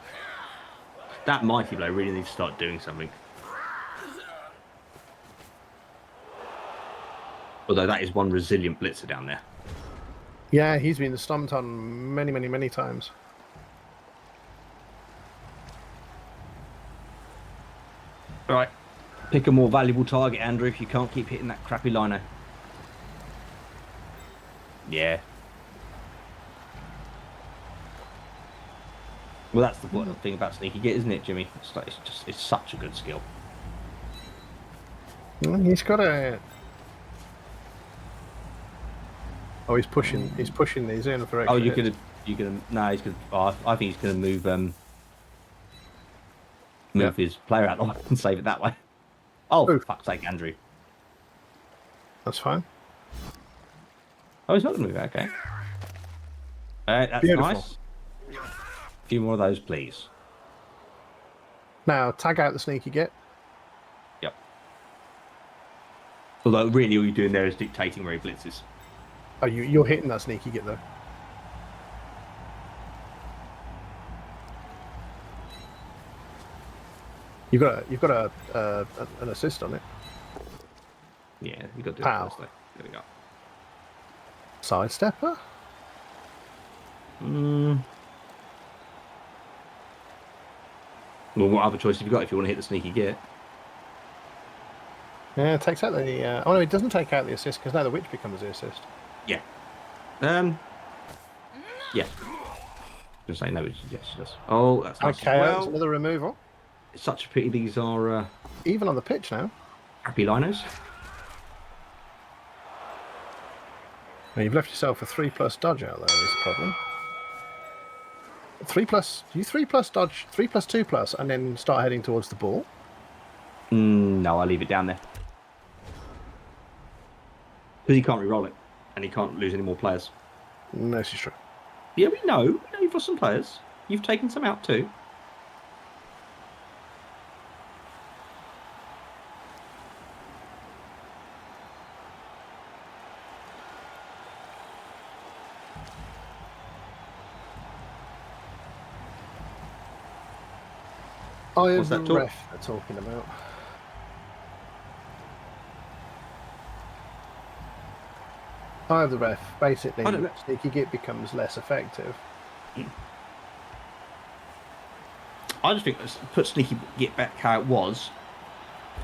That mighty blow really needs to start doing something. Although that is one resilient blitzer down there. Yeah, he's been stumped on many, many, many times. Right. Pick a more valuable target, Andrew, if you can't keep hitting that crappy lino. Yeah. Well, that's the thing about Sneaky Git, isn't it, Jimmy? It's such a good skill. He's got a... Oh, he's pushing these in for extra hits. No, he's gonna. Oh, I think he's gonna move his player out the way and save it that way. Oh, for fuck's sake, Andrew. That's fine. Oh, he's not gonna move. Okay. That's Beautiful. nice. A few more of those, please. Now tag out the Sneaky Git. Yep. Although really, all you're doing there is dictating where he blitzes. Oh, you're hitting that Sneaky Git though. You've got an assist on it. Yeah, you got to do Pow. it first, though. There we go. Sidestepper. Well, what other choice have you got if you want to hit the Sneaky Git? Yeah, it takes out the. Oh no, it doesn't take out the assist because now the witch becomes the assist. Yeah. Yeah. Just say no. Yes, she does. Oh, that's nice. Okay, Well, that's another removal. it's such a pity these are Even on the pitch now. happy linos. Now you've left yourself a 3+ dodge out there. Is the problem. 3+. Do you 3+ dodge, 3+, 2+, and then start heading towards the ball? No, I'll leave it down there. Because he can't re-roll it, and he can't lose any more players. No, this is true. Yeah, we know you've lost some players. You've taken some out too. I What's have that the talk? ref they're talking about. I have the ref. Basically, I don't know. Sneaky Git becomes less effective. I just think let's put Sneaky Git back how it was,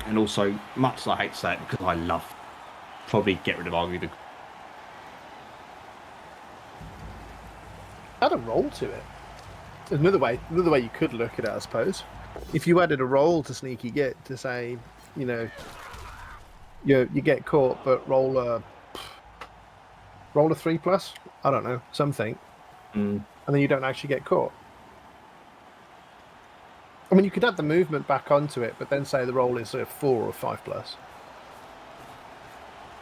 and also, much as I hate to say it, because I love, probably get rid of Argue the. Add a roll to it. There's another way you could look at it, I suppose. If you added a roll to Sneaky Git to say, you know, you get caught, but roll a 3+. I don't know, something, and then you don't actually get caught. I mean, you could add the movement back onto it, but then say the roll is a 4 or 5+.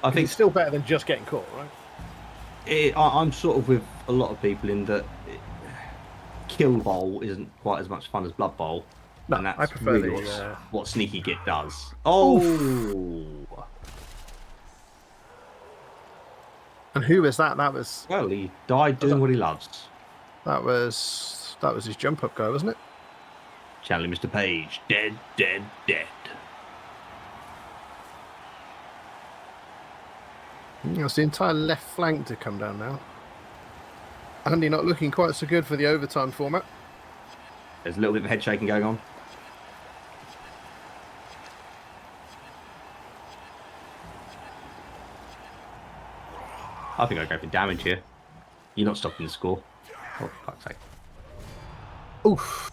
I think it's still better than just getting caught, right? I'm sort of with a lot of people in that Kill Bowl isn't quite as much fun as Blood Bowl. No, and that's I prefer really what Sneaky Git does. Oh! Oof. And who was that? That was... Well, he died doing what he loves. That was his jump-up guy, wasn't it? Channeling Mr. Page. Dead, dead, dead. It's the entire left flank to come down now. Andy not looking quite so good for the overtime format. There's a little bit of head shaking going on. I think I'd go for damage here. You're not stopping the score. Oh, for fuck's sake. Oof.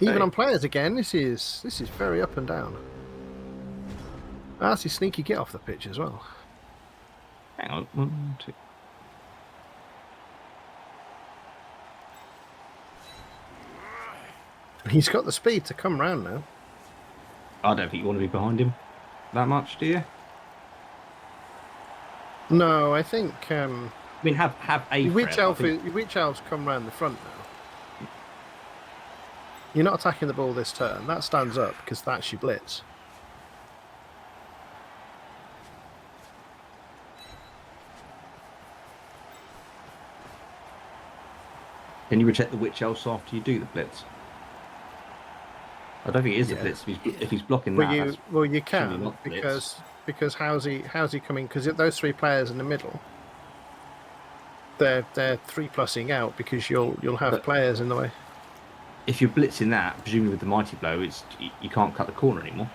Even on players again, this is very up and down. That's his Sneaky Git off the pitch as well. Hang on. 1, 2. He's got the speed to come round now. I don't think you want to be behind him that much, do you? No, I think... I mean, have a Witch Elves come round the front now. You're not attacking the ball this turn. That stands up because that's your blitz. Can you protect the Witch Elves after you do the blitz? I don't think it is a blitz. If he's blocking that, you can because how's he coming? Because those 3 players in the middle, they're 3+ing out because you'll have players in the way. If you're blitzing that, presumably with the Mighty Blow, you can't cut the corner anymore.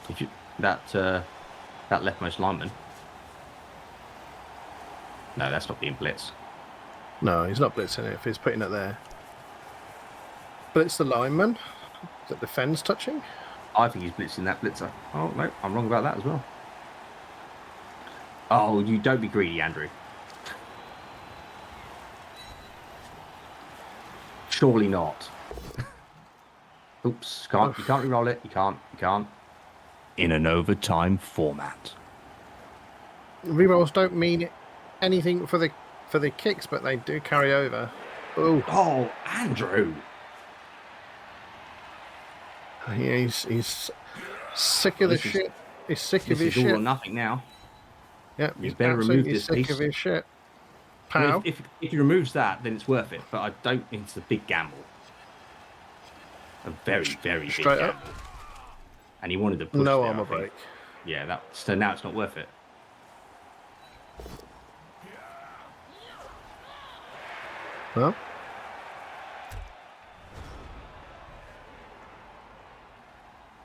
If you that leftmost lineman, no, that's not being blitzed. No, he's not blitzing it if he's putting it there. Blitz the lineman that defends touching. I think he's blitzing that blitzer. Oh no, I'm wrong about that as well. Oh, you don't be greedy, Andrew. Surely not. Oops, you can't re-roll it. You can't. In an overtime format. Rerolls don't mean anything for the kicks, but they do carry over. Ooh. Oh, Andrew. Yeah, he's sick of the shit. He's sick of his shit. This is all or nothing now. Yeah, you better remove this sick piece. of his shit. I mean, if he removes that, then it's worth it. But I don't think it's a big gamble. A very, very big gamble. Up. And he wanted to push. No armor break. Yeah, so now it's not worth it. Well.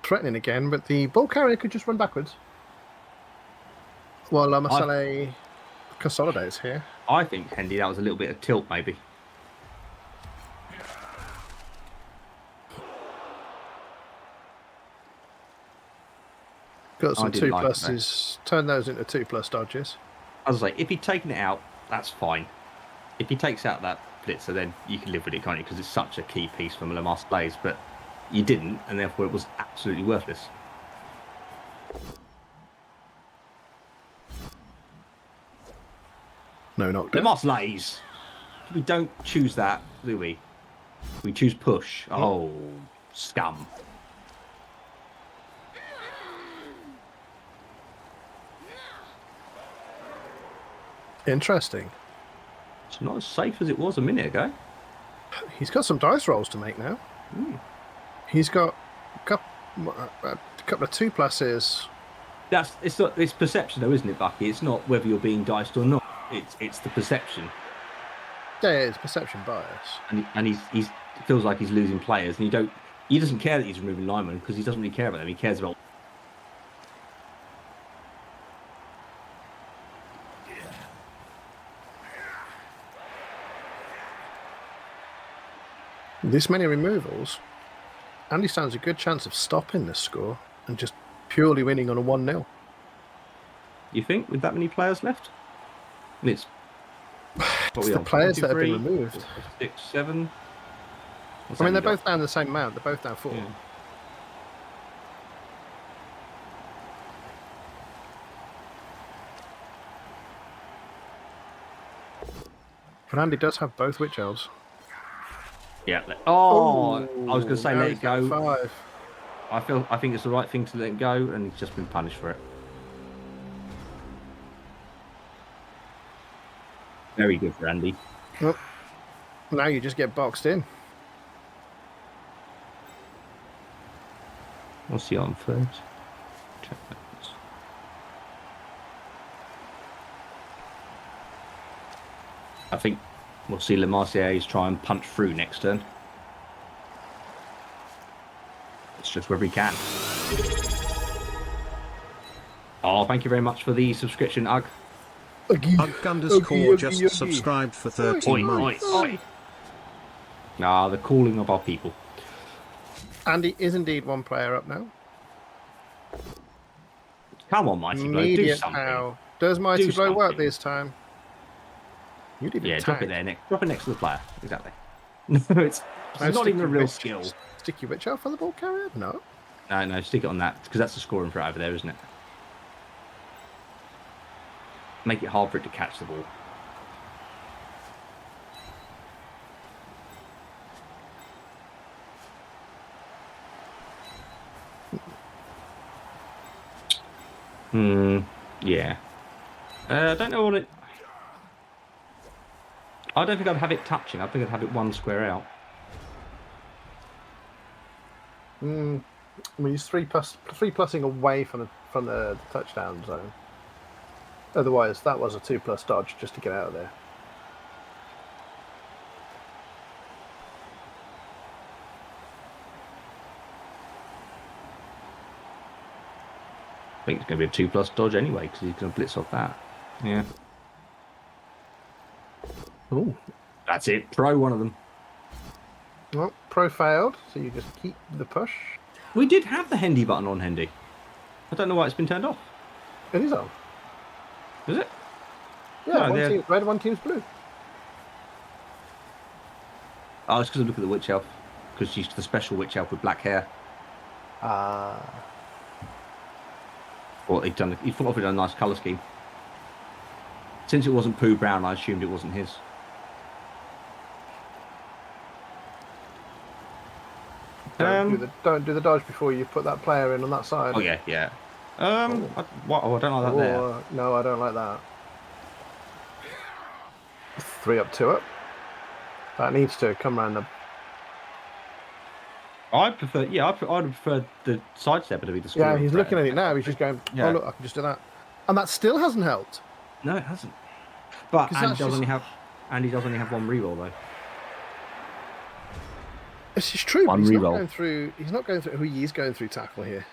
Threatening again, but the ball carrier could just run backwards. While Masale consolidates here. I think, Hendy, that was a little bit of tilt, maybe. Got some 2+s. Turn those into 2+ dodges. As I say, if he'd taken it out, that's fine. If he takes out that blitzer, then you can live with it, can't you? Because it's such a key piece from Le Marseillais, but you didn't, and therefore it was absolutely worthless. No, not Le Marseillais. We don't choose that, do we? We choose push. Oh, scum. Interesting. It's not as safe as it was a minute ago. He's got some dice rolls to make now. He's got a couple of 2+s. It's perception though, isn't it, Bucky? It's not whether you're being diced or not. It's the perception. Yeah, it's perception bias. And he feels like he's losing players, and he doesn't care that he's removing linemen because he doesn't really care about them. He cares about. This many removals, Andy stands a good chance of stopping this score and just purely winning on a 1-0. You think, with that many players left? It's the players that have been removed. 6, 7. I mean, they're both down the same amount. They're both down 4. Yeah. But Andy does have both Witch Elves. Yeah. Oh, I was going to say let it go. 5. I think it's the right thing to let it go, and he's just been punished for it. Very good for Andy. Well, now you just get boxed in. What's he on first? Check that. I think we'll see Le Marseille's try and punch through next turn. It's just whether he can. Oh, thank you very much for the subscription, Ugg. Ugg_, just subscribed for 13 months. The calling of our people. Andy is indeed one player up now. Come on, Mighty Blow, do something. How does Mighty Blow work this time? Drop it there, Nick. Drop it next to the player. Exactly. No, it's not even a real skill. Stick your Witch Elf on the ball carrier? No. No, stick it on that, because that's the scoring threat over there, isn't it? Make it hard for it to catch the ball. Yeah. I don't know what it... I don't think I'd have it touching. I think I'd have it one square out. I mean, he's 3+ing away from the touchdown zone. Otherwise, that was a 2+ dodge just to get out of there. I think it's going to be a 2+ dodge anyway, because he's going to blitz off that. Yeah. Oh, that's it. Pro one of them. Well, Pro failed, so you just keep the push. We did have the Hendy button on Hendy. I don't know why it's been turned off. It is on. Is it? Yeah, No, one team's red, one team's blue. Oh, it's because I look at the Witch Elf. Because she's the special Witch Elf with black hair. Well, he thought he'd done a nice colour scheme. Since it wasn't Pooh Brown, I assumed it wasn't his. Don't do the dodge before you put that player in on that side. Oh, yeah. I don't like that there. No, I don't like that. 3 up, 2 up. That needs to come around the... I'd prefer the sidestepper to be the scorer. Yeah, he's looking at it now. He's just going, oh, look, I can just do that. And that still hasn't helped. No, it hasn't. But Andy does only have one reroll, though. This is true. One he's reroll. He's not going through who he's going through tackle here.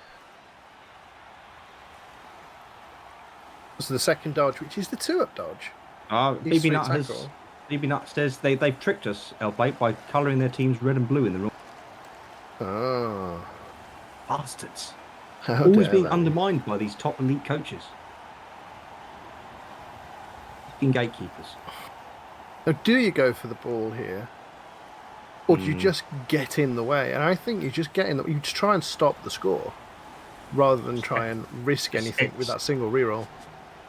So the second dodge, which is the 2-up dodge. BB Nut says they've tricked us, Elbate, by colouring their teams red and blue in the wrong. Oh. Bastards. Always being undermined by these top elite coaches. Fucking gatekeepers. Now, do you go for the ball here? Or do you just get in the way? And I think you just get in you just try and stop the score rather than try and risk anything with that single reroll.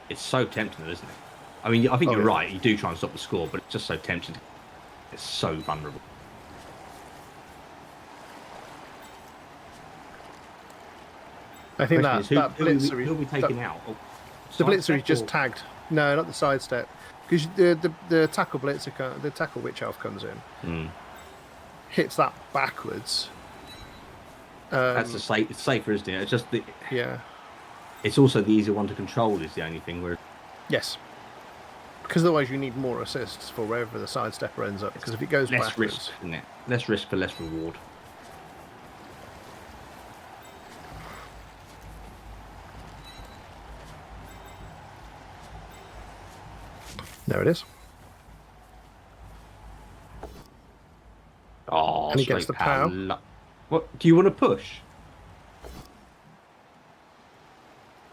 It's so tempting, isn't it? I mean, I think you're right. You do try and stop the score, but it's just so tempting. It's so vulnerable. I think that blitzer... He'll be taken out. The blitzer is just tagged. No, not the sidestep. Because the tackle blitzer, the tackle Witch Elf comes in. hits that backwards. That's it's safer, isn't it? It's just yeah. It's also the easier one to control. Is the only thing where. Yes. Because otherwise you need more assists for wherever the sidestepper ends up. Because if it goes less backwards... risk, isn't it? Less risk for less reward. There it is. Oh, and he gets the power. What? Do you want to push?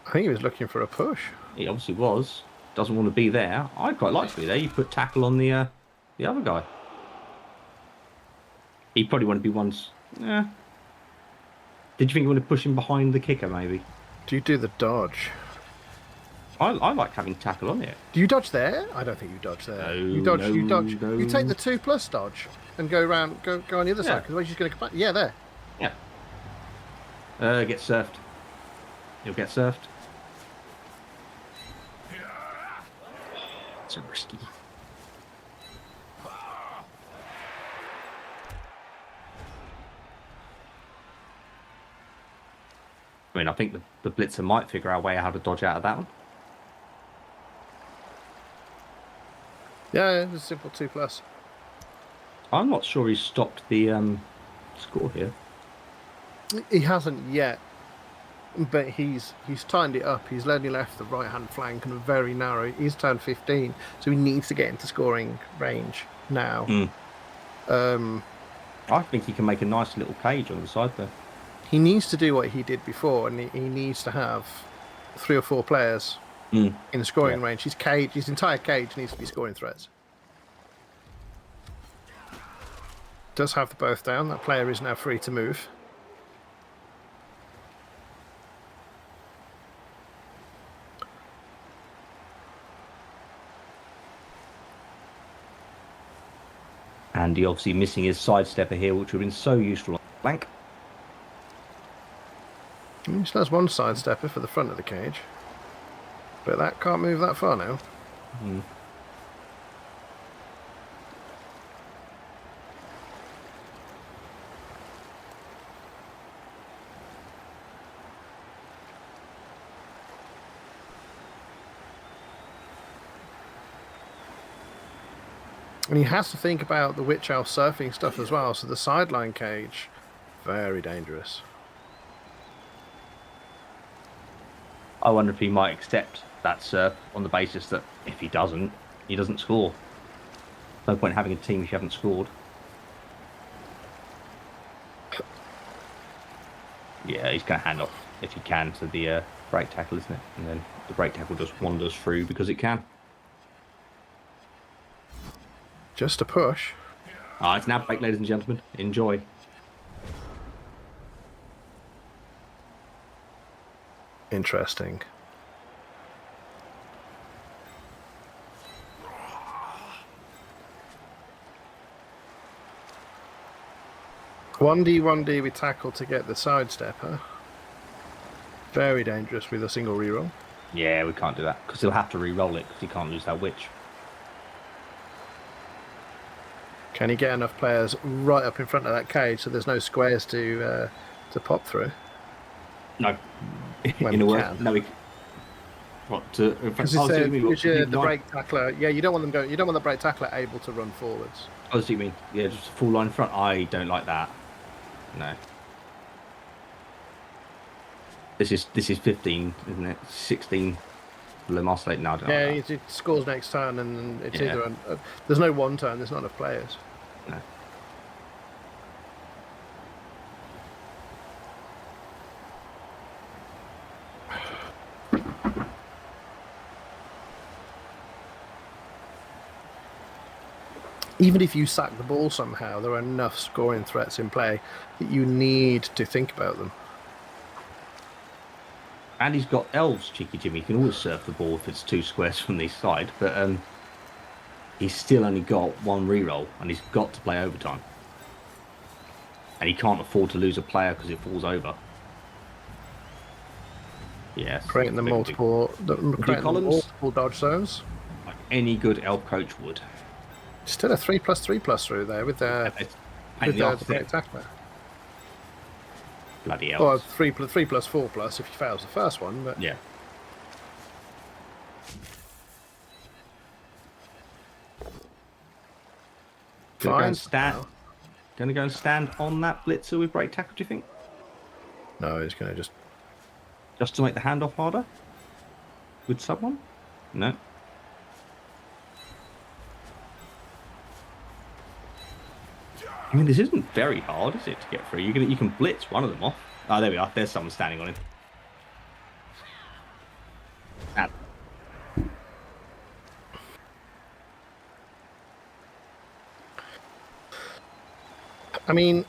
I think he was looking for a push. He obviously was. Doesn't want to be there. I'd quite like to be there. You put tackle on the other guy. He probably want to be one's. Yeah. Did you think you want to push him behind the kicker, maybe? Do you do the dodge? I like having tackle on it. Do you dodge there? I don't think you dodge there. No, you dodge. no, you dodge. no. You take the 2+ dodge and go around. Go on the other side. Because he's just going to come back. Yeah, there. Yeah. Get surfed. He'll get surfed. It's risky. I mean, I think the blitzer might figure out a way how to dodge out of that one. Yeah, it's a simple 2+. I'm not sure he's stopped the score here. He hasn't yet, but he's timed it up. He's only left the right-hand flank and very narrow. He's turned 15, so he needs to get into scoring range now. I think he can make a nice little cage on the side there. He needs to do what he did before, and he needs to have 3 or 4 players in scoring range. His entire cage needs to be scoring threats. Does have the both down. That player is now free to move. And he obviously missing his sidestepper here, which would have been so useful on the flank. He still has one sidestepper for the front of the cage. But that can't move that far now. And he has to think about the Witch Elf surfing stuff as well. So the sideline cage, very dangerous. I wonder if he might accept that surf on the basis that if he doesn't score. No point having a team if you haven't scored. Yeah, he's going to hand off if he can to the break tackle, isn't it? And then the break tackle just wanders through because it can. Just a push. It's now break, ladies and gentlemen. Enjoy. Interesting. One D with tackle to get the sidestepper. Very dangerous with a single reroll. Yeah, we can't do that because he'll have to re-roll it because he can't lose that witch. Can he get enough players right up in front of that cage so there's no squares to pop through? No. When In a we word, can. no. What to? Because the break tackler. Yeah, you don't want them going. You don't want the break tackler able to run forwards. Oh, so you mean just a full line front? I don't like that. No. This is 15, isn't it? 16. Le Marseille. No, I don't Yeah, like it scores next turn, and it's either there's no one turn. There's not enough players. No. Even if you sack the ball somehow, there are enough scoring threats in play that you need to think about them. And he's got elves, Cheeky Jimmy. He can always surf the ball if it's 2 squares from the side, but he's still only got 1 reroll, and he's got to play overtime. And he can't afford to lose a player because it falls over. Yes. Creating the multiple dodge zones. Like any good elf coach would. Still a 3+3+ through there with their Pain in with the arse, the isn't break it? tackler. Bloody hell. Or 3 plus 4 plus if he fails the first one, but Yeah. fine. Gonna go and stand on that blitzer with break tackle, do you think? No, he's going to Just to make the handoff harder? With someone? No. I mean, this isn't very hard, is it, to get through? You can blitz one of them off. Oh, there we are. There's someone standing on him. Ah. I mean,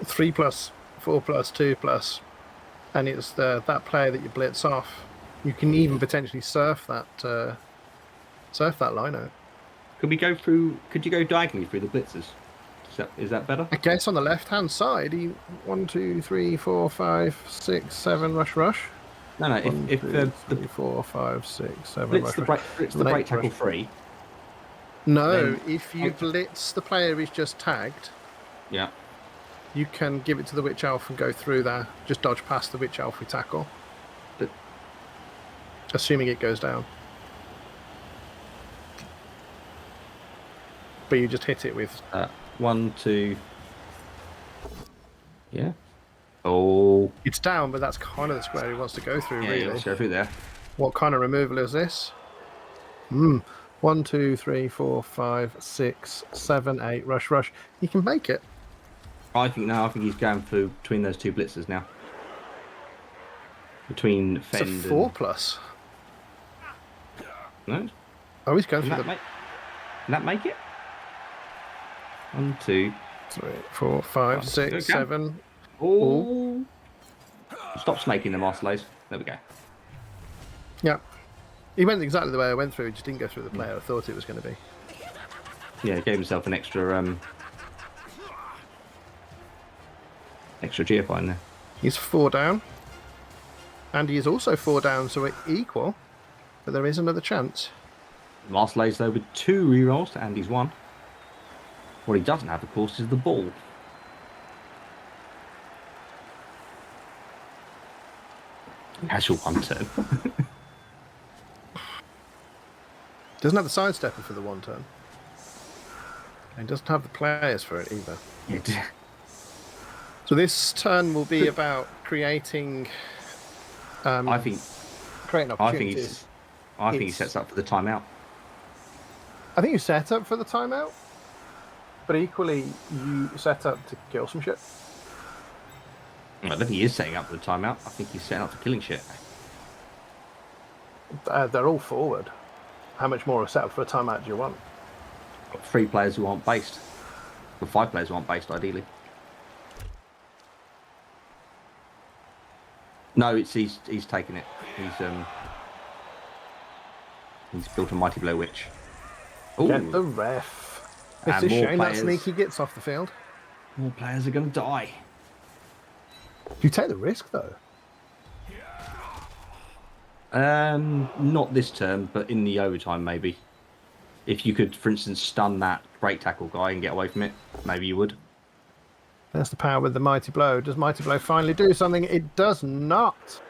three plus, 4 plus, 2 plus, and it's that player that you blitz off. You can even potentially surf that line out. Could we go through? Could you go diagonally through the blitzers? Is that better? I guess on the left hand side, 1, 2, 3, 4, 5, 6, 7 rush. No. If 1, 2, 3, 4, 5, 6, 7 blitz rush. blitz the break tackle free. No, then- if you blitz the player who's just tagged, Yeah. you can give it to the Witch Elf and go through there. Just dodge past the Witch Elf we tackle. But- Assuming it goes down. But you just hit it with... 1, 2. Yeah. Oh. It's down, but that's kind of the square he wants to go through, Yeah, really. let's go through there. What kind of removal is this? 1, 2, 3, 4, 5, 6, 7, 8. Rush. You can make it. I think he's going through between those two blitzers now. Between It's a Fend 4 plus. No? Oh, he's going Can through that make it? 1, 2. 3, 4, 5, 6, Okay. 7. Oh. Stop snaking the Marseillais. There we go. Yeah. He went exactly the way I went through. He just didn't go through the player I thought it was going to be. Yeah, gave himself an extra GFI in there. He's 4 down. And he is also 4 down, so we're equal. But there is another chance. Marseillais though with 2 rerolls to Andy's 1. What he doesn't have, of course, is the ball. He has your 1 turn. Doesn't have the sidestepper for the 1 turn. And doesn't have the players for it either. So this turn will be about creating... I think opportunities. I think he sets up for the timeout. I think you set up for the timeout, but equally you set up to kill some shit. I don't think he is setting up for the timeout. I think he's setting up for killing shit. They're all forward. How much more of a setup for a timeout do you want? Got 3 players who aren't based. Or 5 players who aren't based, ideally. No, he's taken it. He's built a mighty blow witch. Ooh. Get the ref. It's And a more shame that players. Sneaky gets off the field. More players are going to die. You take the risk though. Not this turn, but in the overtime maybe. If you could, for instance, stun that break tackle guy and get away from it, maybe you would. There's the power with the Mighty Blow. Does Mighty Blow finally do something? It does not.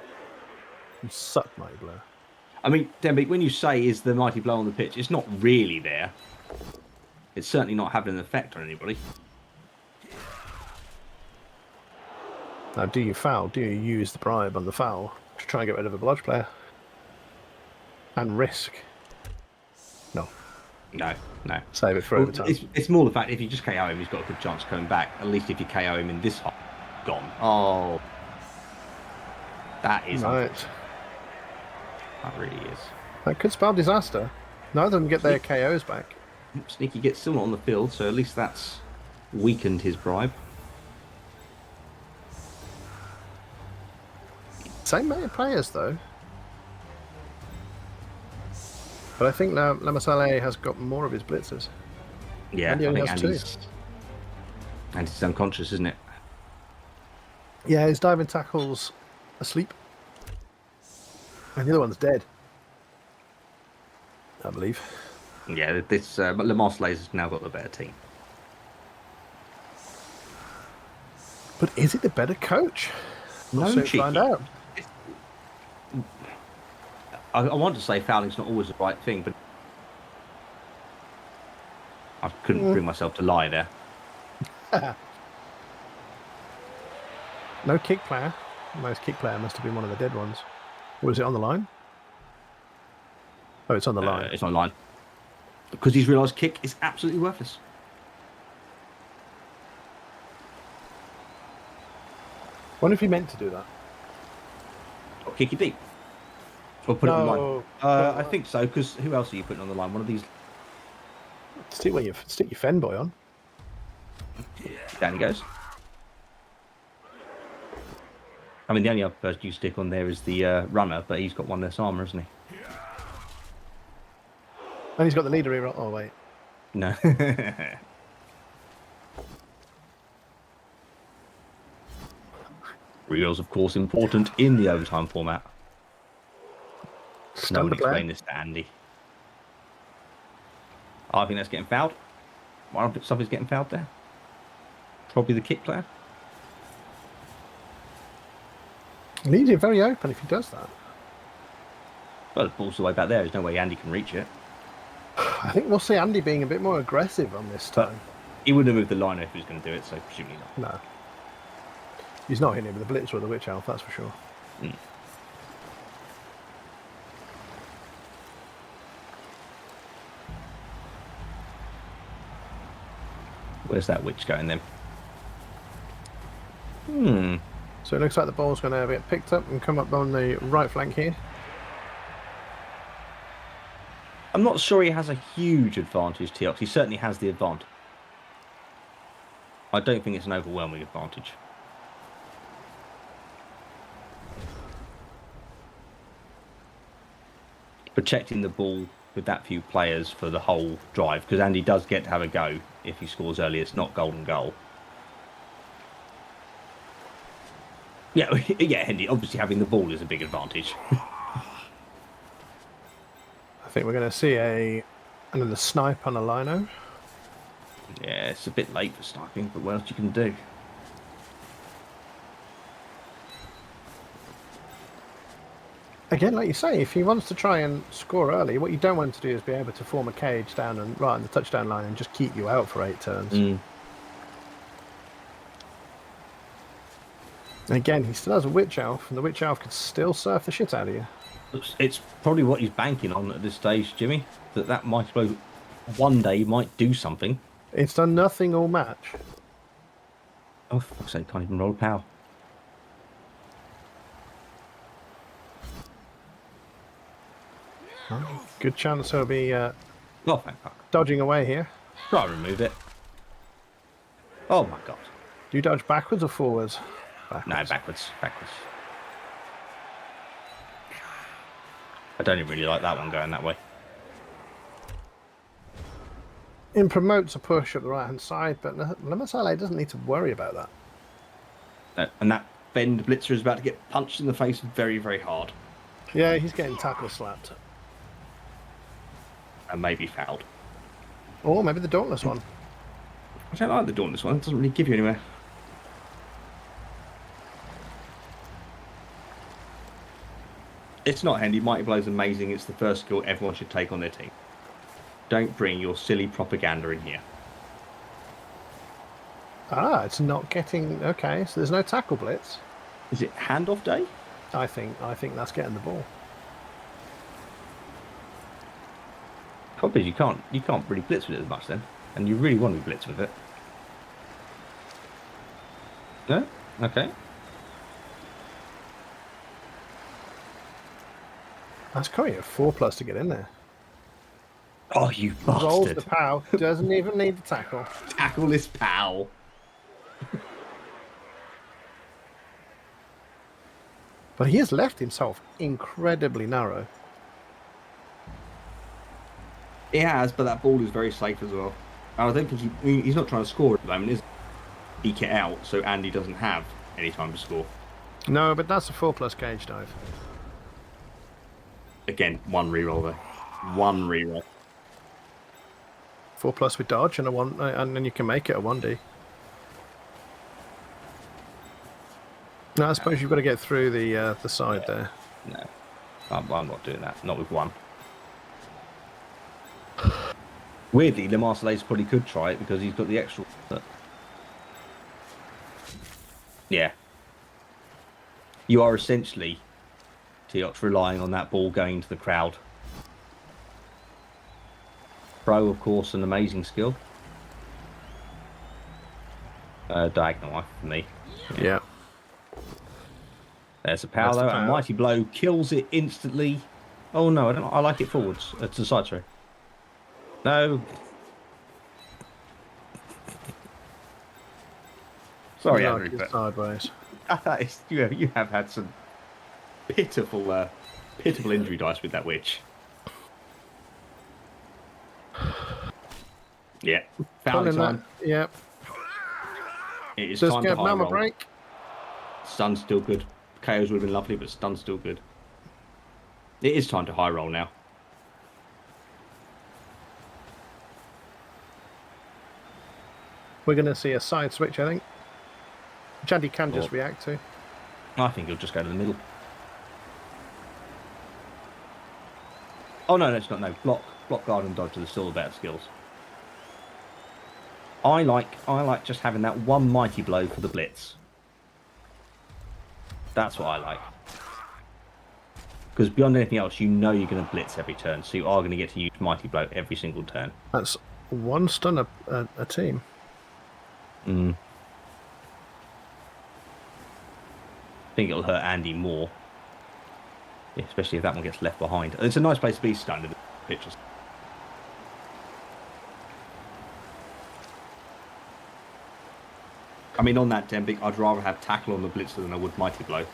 You suck, Mighty Blow. I mean, Denby, when you say is the mighty blow on the pitch, it's not really there. It's certainly not having an effect on anybody. Now, do you foul? Do you use the bribe on the foul to try and get rid of a blodge player? And risk? No. No. Save it for overtime. It's more the fact if you just KO him, he's got a good chance of coming back. At least if you KO him in this hole, gone. Oh. That is Right. That really is. That could spell disaster. Neither of them get their KOs back. Sneaky gets still not on the field, so at least that's weakened his bribe. Same many players, though. But I think now Lamasale has got more of his blitzers. Yeah, And he I only think has Andy's unconscious, isn't it? Yeah, his diving tackle's asleep. And the other one's dead. I believe. Yeah, this but Le Marseillais has now got the better team. But is it the better coach? No, we'll cheeky. find out. I want to say fouling's not always the right thing, but I couldn't bring myself to lie there. No kick player. Most kick player must have been one of the dead ones. Or is it on the line? Oh, it's on the line. It's on the line. Because he's realised kick is absolutely worthless. Wonder if he meant to do that. Or kick it deep. Or put it on the line. No. I think so, because who else are you putting on the line? One of these. Stick your Fen boy on. Down he goes. I mean, the only other person you stick on there is the runner, but he's got one less armour, hasn't he? And he's got the leader here. Oh, wait. No. Reels, of course, important in the overtime format. No one explain this to Andy. I think that's getting fouled. Something's getting fouled there. Probably the kick player. Leaves it very open if he does that. Well, the ball's the way back there. There's no way Andy can reach it. I think we'll see Andy being a bit more aggressive on this time. He wouldn't have moved the line if he was going to do it, so presumably not. No. He's not hitting it with a blitz or the witch elf, that's for sure. Where's that witch going then? So it looks like the ball's going to get picked up and come up on the right flank here. I'm not sure he has a huge advantage, Teox. He certainly has the advantage. I don't think it's an overwhelming advantage. Protecting the ball with that few players for the whole drive, because Andy does get to have a go if he scores early. It's not golden goal. Yeah, Andy, obviously having the ball is a big advantage. I think we're going to see another snipe on a lino. Yeah, it's a bit late for sniping, but what else you can do? Again, like you say, if he wants to try and score early, what you don't want to do is be able to form a cage down and right on the touchdown line and just keep you out for 8 turns. And again, he still has a witch elf, and the witch elf could still surf the shit out of you. It's probably what he's banking on at this stage, Jimmy. That might one day might do something. It's done nothing all match. Oh, for fuck's sake, can't even roll a power. Good chance he'll be Oh, thank fuck. dodging away here. Try to remove it. Oh my god. Do you dodge backwards or forwards? No, backwards. I don't even really like that one going that way. In promotes a push up the right hand side, but Lemasale doesn't need to worry about that. No, and that bend blitzer is about to get punched in the face very, very hard. Yeah, he's getting tackle slapped. And maybe fouled. Or maybe the Dauntless one. I don't like the Dauntless one. It doesn't really give you anywhere. It's not handy. Mighty Blow's amazing. It's the first skill everyone should take on their team. Don't bring your silly propaganda in here. Ah, it's not getting... Okay, so there's no tackle blitz. Is it handoff day? I think that's getting the ball. Probably you can't really blitz with it as much then. And you really want to blitz with it. No? Okay. That's coming at 4+ to get in there. Oh, you Rolls bastard. the pow. Doesn't even need the tackle. Tackle this pal. But he has left himself incredibly narrow. He has, but that ball is very safe as well. And I don't think he's not trying to score at the moment, is he? Eke it out so Andy doesn't have any time to score. No, but that's a 4+ cage dive. Again, one reroll there. one reroll. 4+ with dodge and a 1, and then you can make it a 1D. No, I suppose you've got to get through the side there. No, I'm not doing that. Not with 1. Weirdly, Le Marseillais probably could try it because he's got the extra. But... yeah. You are essentially, Teox, relying on that ball going to the crowd. Pro, of course, an amazing skill. Diagonal life for me. Yeah. There's a power though, and Mighty Blow kills it instantly. Oh no, I like it forwards. To the side, sorry. No. Sorry, Andrew. But... sideways. you have had some pitiful injury dice with that witch. Yeah, foul time. Yeah. It is Just time to high roll. Break. Stun's still good. KOs would have been lovely, but stun's still good. It is time to high roll now. We're going to see a side switch, I think. Which Andy can just react to. I think he'll just go to the middle. Oh no, it's not. No, block, guard, and dodge are still the better skills. I like just having that one mighty blow for the blitz. That's what I like. Because beyond anything else, you know you're going to blitz every turn, so you are going to get to use mighty blow every single turn. That's 1 stun a team. I think it'll hurt Andy more. Yeah, especially if that one gets left behind. It's a nice place to be stunned in the pictures. I mean, on that Dembic, I'd rather have tackle on the blitzer than I would mighty blow.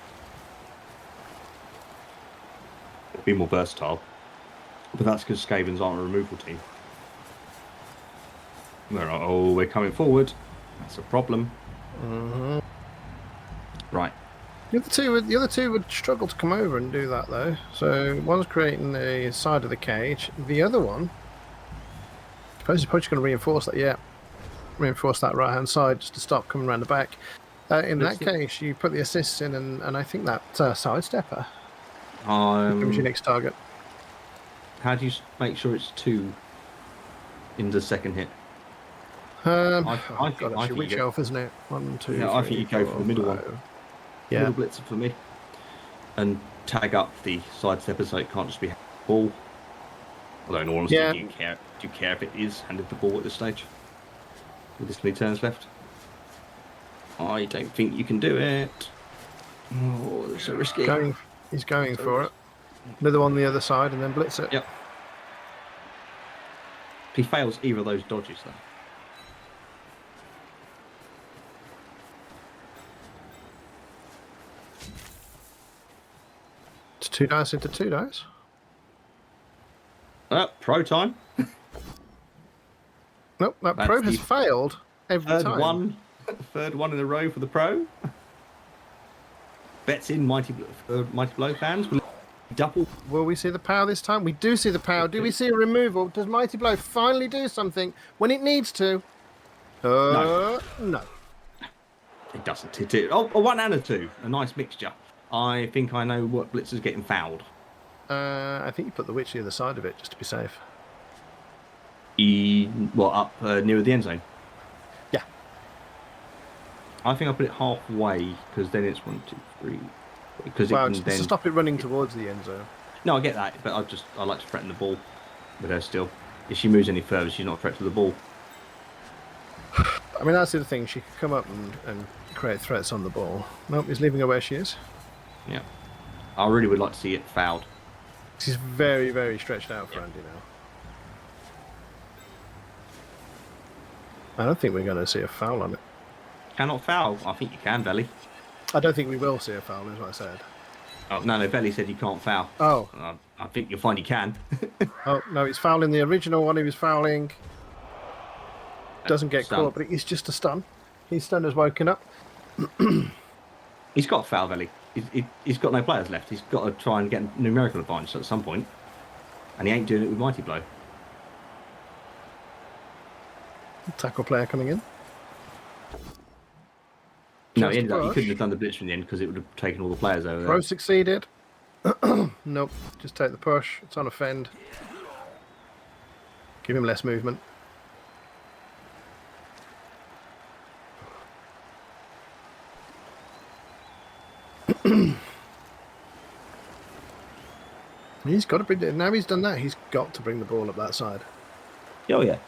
It'd be more versatile. But that's because Skavens aren't a removal team. We're coming forward. That's a problem. Right. The other two would struggle to come over and do that though. So one's creating the side of the cage. The other one, I suppose he's probably going to reinforce that. Yeah, reinforce that right hand side just to stop coming around the back. In that case, you put the assists in, and I think that sidestepper becomes your next target. How do you make sure it's 2 in the second hit? I think that's your witch elf, isn't it? 1, 2. Yeah, I think you go for the middle one. Yeah. Middle blitzer for me. And tag up the sidestepper so it can't just be ball. Although in all honesty, do you care if it is handed the ball at this stage? With this many turns left? I don't think you can do it. Oh, it's so risky. He's going for it. Another one on the other side and then blitz it. Yep. If he fails either of those dodges though. It's 2 dice into 2 dice. Pro time. Nope, that pro has failed every time. Third one in a row for the pro. Bets in Mighty Blow fans. Double. Will we see the power this time? We do see the power. Do we see a removal? Does Mighty Blow finally do something when it needs to? No. It doesn't. A 1 and a 2. A nice mixture. I think I know what blitzer's getting fouled. I think you put the witch the other side of it just to be safe. Up nearer the end zone? Yeah. I think I put it halfway because then it's 1, 2, 3. Because just to stop it running towards the end zone. No, I get that, but I like to threaten the ball with her still. If she moves any further, she's not a threat to the ball. I mean, that's the other thing. She can come up and create threats on the ball. Nope, he's leaving her where she is. Yeah. I really would like to see it fouled. She's very, very stretched out for Andy now. I don't think we're going to see a foul on it. Cannot foul. I think you can, Belly. I don't think we will see a foul, is what I said. Oh, no, Belly said you can't foul. Oh. I think you'll find you can. Oh, no, he's fouling the original one he was fouling. Doesn't get caught, but it's just a stun. His stun has woken up. He's got a foul, Belly. He's got no players left. He's got to try and get numerical advantage at some point. And he ain't doing it with Mighty Blow. Tackle player coming in. No, he couldn't have done the blitz in the end because it would have taken all the players over Throw there. succeeded. Nope, just take the push. It's on a fend. Give him less movement. He's got to bring. Now he's done that. He's got to bring the ball up that side. Oh yeah.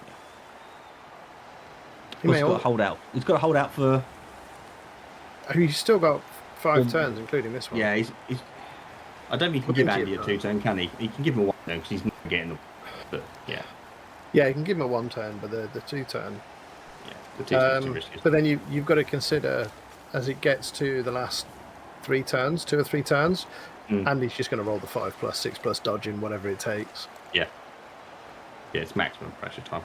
He He's got to hold out. He's got to hold out for. He's still got 5 turns, including this one. Yeah, he's I don't think he can give Andy a 2-turn, can he? He can give him a 1 turn because he's not getting the. But yeah. Yeah, you can give him a 1 turn, but the 2 turn. Yeah, the 2 turn is too risky. But then you've got to consider as it gets to the last 2 or 3 turns, Andy's just going to roll the 5+, 6+ dodging, whatever it takes. Yeah. Yeah, it's maximum pressure time.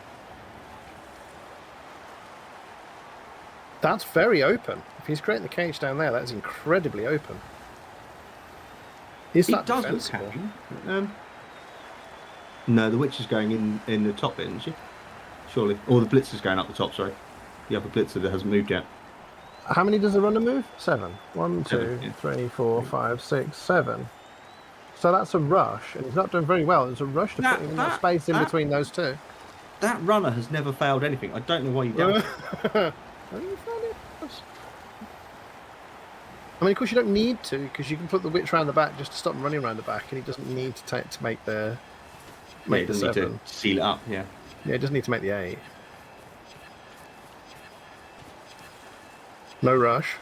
That's very open. If he's creating the cage down there, that's incredibly open. Is that defensible? No, the witch is going in the top bit, isn't she? Surely. Or the blitz is going up the top, sorry. The upper blitzer that hasn't moved yet. How many does the runner move? 7. 1, 2, 7, yeah. 3, 4, 5, 6, 7. So that's a rush, and he's not doing very well. There's a rush to put him in that space in between those two. That runner has never failed anything. I don't know why you don't. I mean, of course, you don't need to, because you can put the witch around the back just to stop him running around the back, and he doesn't need to make the Need to seal it up. Yeah. Yeah, he doesn't need to make the 8. No rush.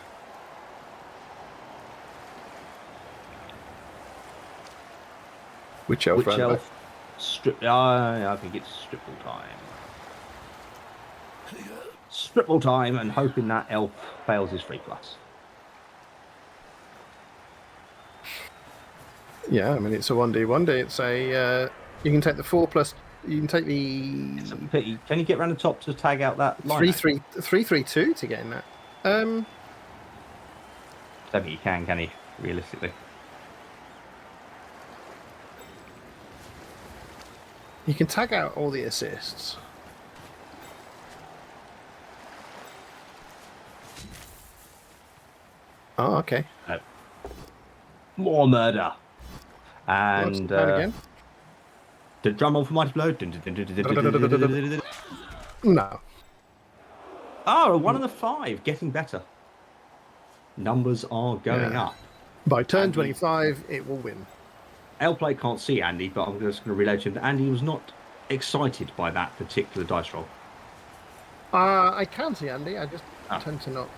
Which elf? Strip. I think it's stripple time. Stripple time, and hoping that elf fails his 3+. Yeah, I mean it's a 1D. It's a you can take the 4+. You can take the. It's a pity. Can you get around the top to tag out that line? 3-3-2 to get in that. I don't think you can he? Realistically. You can tag out all the assists. Oh, okay. More murder. And again? the drum roll for Mighty Blow. No. Oh, a 1 and a 5, getting better. Numbers are going up. By turn 25, it will win. L-Play can't see Andy, but I'm just going to relay to him that Andy was not excited by that particular dice roll. I can see Andy. I just tend to not.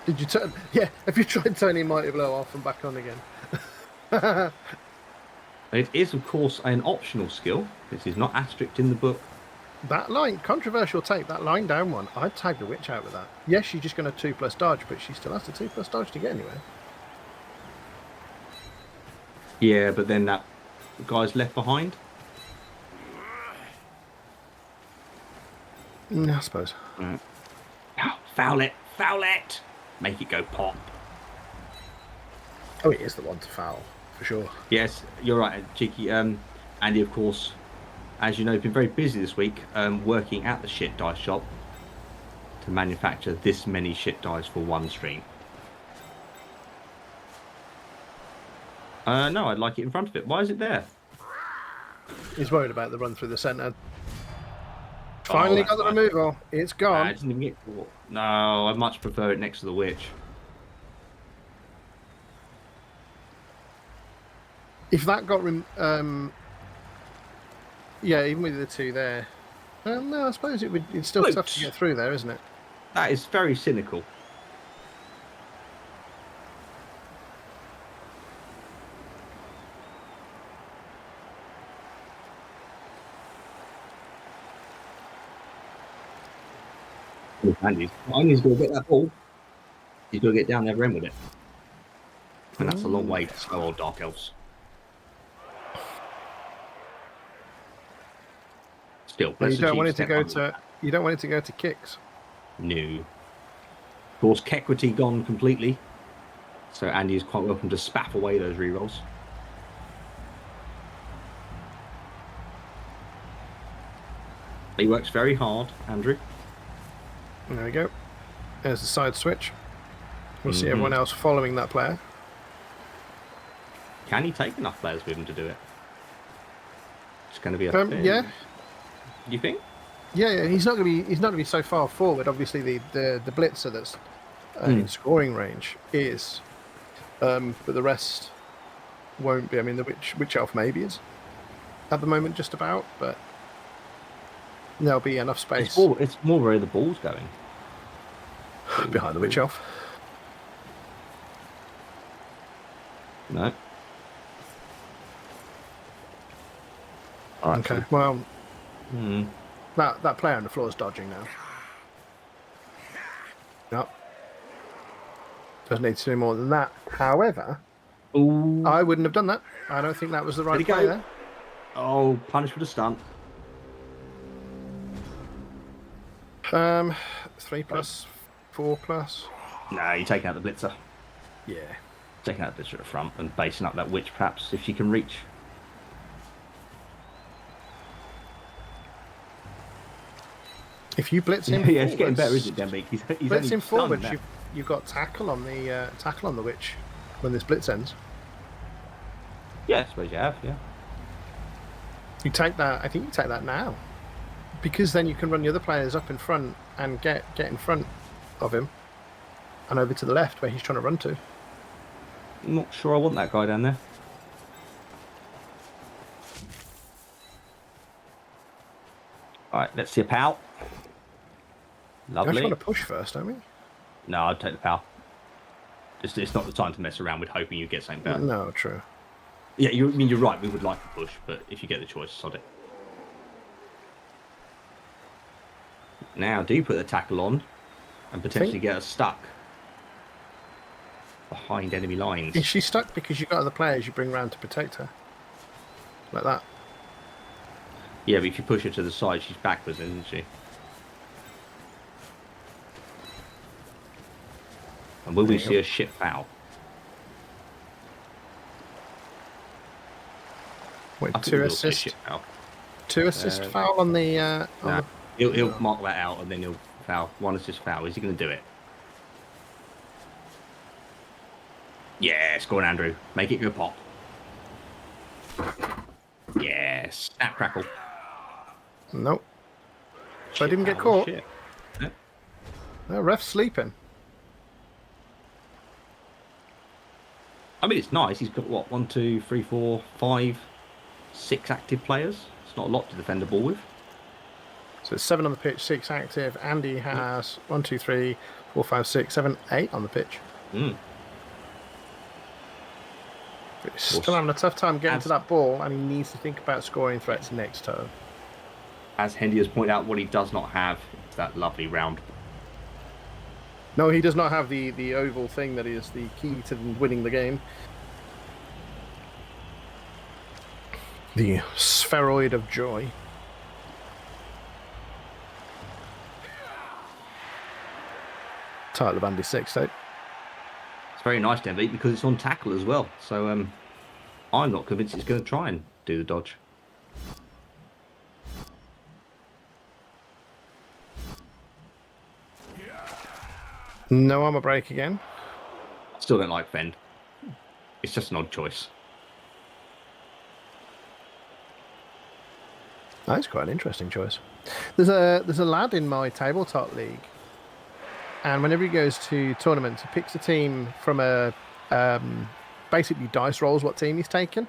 Did you turn? Yeah. Have you tried turning Mighty Blow off and back on again? It is, of course, an optional skill. This is not asterisked in the book. That line, controversial take, that line down one, I'd tag the witch out with that. Yes, she's just going to 2+ dodge, but she still has to 2+ dodge to get anywhere. Yeah, but then that guy's left behind. I suppose. Right. Oh, foul it! Make it go pop. Oh, it is the one to foul, for sure. Yes, you're right, Cheeky. Andy, of course, as you know, has been very busy this week working at the shit dice shop to manufacture this many shit dice for one stream. No, I'd like it in front of it. Why is it there? He's worried about the run through the centre. Finally got the removal. It's gone. I didn't even get caught. No, I much prefer it next to the witch. If that got yeah, even with the 2 there. No, I suppose it's still tough to get through there, isn't it? That is very cynical. Andy's got to get that ball. He's got to get down the other end with it. And that's a long way to slow old Dark Elves. Still, you don't want it to go to. You don't want it to go to kicks. No. Of course, Kequity gone completely. So Andy is quite welcome to spaff away those rerolls. He works very hard, Andrew. There we go. There's the side switch. We'll see everyone else following that player. Can he take enough players with him to do it? It's going to be a thing. Yeah. You think? Yeah, he's not going to be so far forward. Obviously, the blitzer that's in scoring range is, but the rest won't be. I mean, the witch elf maybe is at the moment just about, but there'll be enough space. It's more where the ball's going. Behind the witch elf. No. All right, okay. Well, that player on the floor is dodging now. Yep. Doesn't need to do more than that. However, I wouldn't have done that. I don't think that was the right play there. Oh, punish with a stunt. 3+, 4+. No, you're taking out the blitzer. Yeah. Taking out the blitzer at the front and basing up that witch, perhaps, if she can reach. If you blitz him, yeah, it's getting better, isn't it, Denbeek? He's blitz him forward. You've got tackle on the witch when this blitz ends. Yeah, I suppose you have. Yeah. You take that. I think you take that now, because then you can run the other players up in front and get in front of him, and over to the left where he's trying to run to. I'm not sure I want that guy down there. All right, let's see a pal. Lovely. I just want to push first, don't we? No, I'd take the pal. It's not the time to mess around with hoping you get something better. No, true. Yeah, you're right. We would like to push, but if you get the choice, sod it. Now, do put the tackle on and potentially get us stuck behind enemy lines. Is she stuck because you've got other players you bring round to protect her? Like that? Yeah, but if you push her to the side, she's backwards, isn't she? And will we see a shit foul? Wait, 2 assist? Two assist foul on the... He'll mark that out and then he'll foul. 1 assist foul. Is he going to do it? Yes, go on, Andrew. Make it good pop. Yes. Snap crackle. Nope. So I didn't get caught. Shit. No, ref's sleeping. I mean, it's nice. He's got, what, 1, 2, 3, 4, 5, 6 active players. It's not a lot to defend the ball with. So it's 7 on the pitch, 6 active. Andy has 1, 2, 3, 4, 5, 6, 7, 8 on the pitch. But he's still having a tough time getting to that ball, and he needs to think about scoring threats next turn. As Hendy has pointed out, what he does not have is that lovely round. No, he does not have the oval thing that is the key to winning the game. The spheroid of joy. Title of Andy 6, though. It's very nice, Denby, because it's on tackle as well. So I'm not convinced it's going to try and do the dodge. No armor break again. Still don't like Fend. It's just an odd choice. That's quite an interesting choice. There's a lad in my tabletop league, and whenever he goes to tournaments, he picks a team from a basically dice rolls what team he's taken.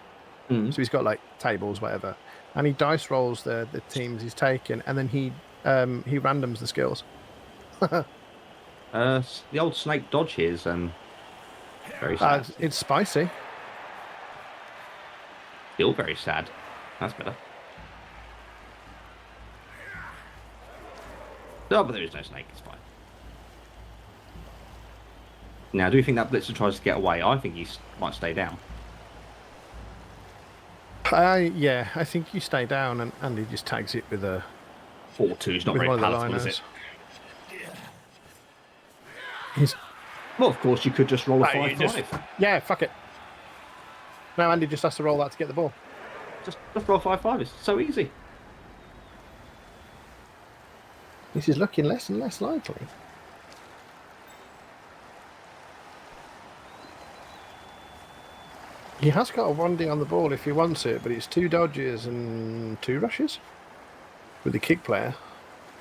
So he's got like tables, whatever, and he dice rolls the teams he's taken, and then he randoms the skills. The old snake dodge here is very sad. It's spicy. Still very sad. That's better. No, but there is no snake. It's fine. Now, do you think that blitzer tries to get away? I think he might stay down. Yeah, I think you stay down, and he just tags it with a 4-2 is not very palatable, is it? Well, of course, you could just roll a 5-5. Yeah, fuck it. Now Andy just has to roll that to get the ball. Just roll 5-5. It's so easy. This is looking less and less likely. He has got a 1D on the ball if he wants it, but it's 2 dodges and 2 rushes with the kick player.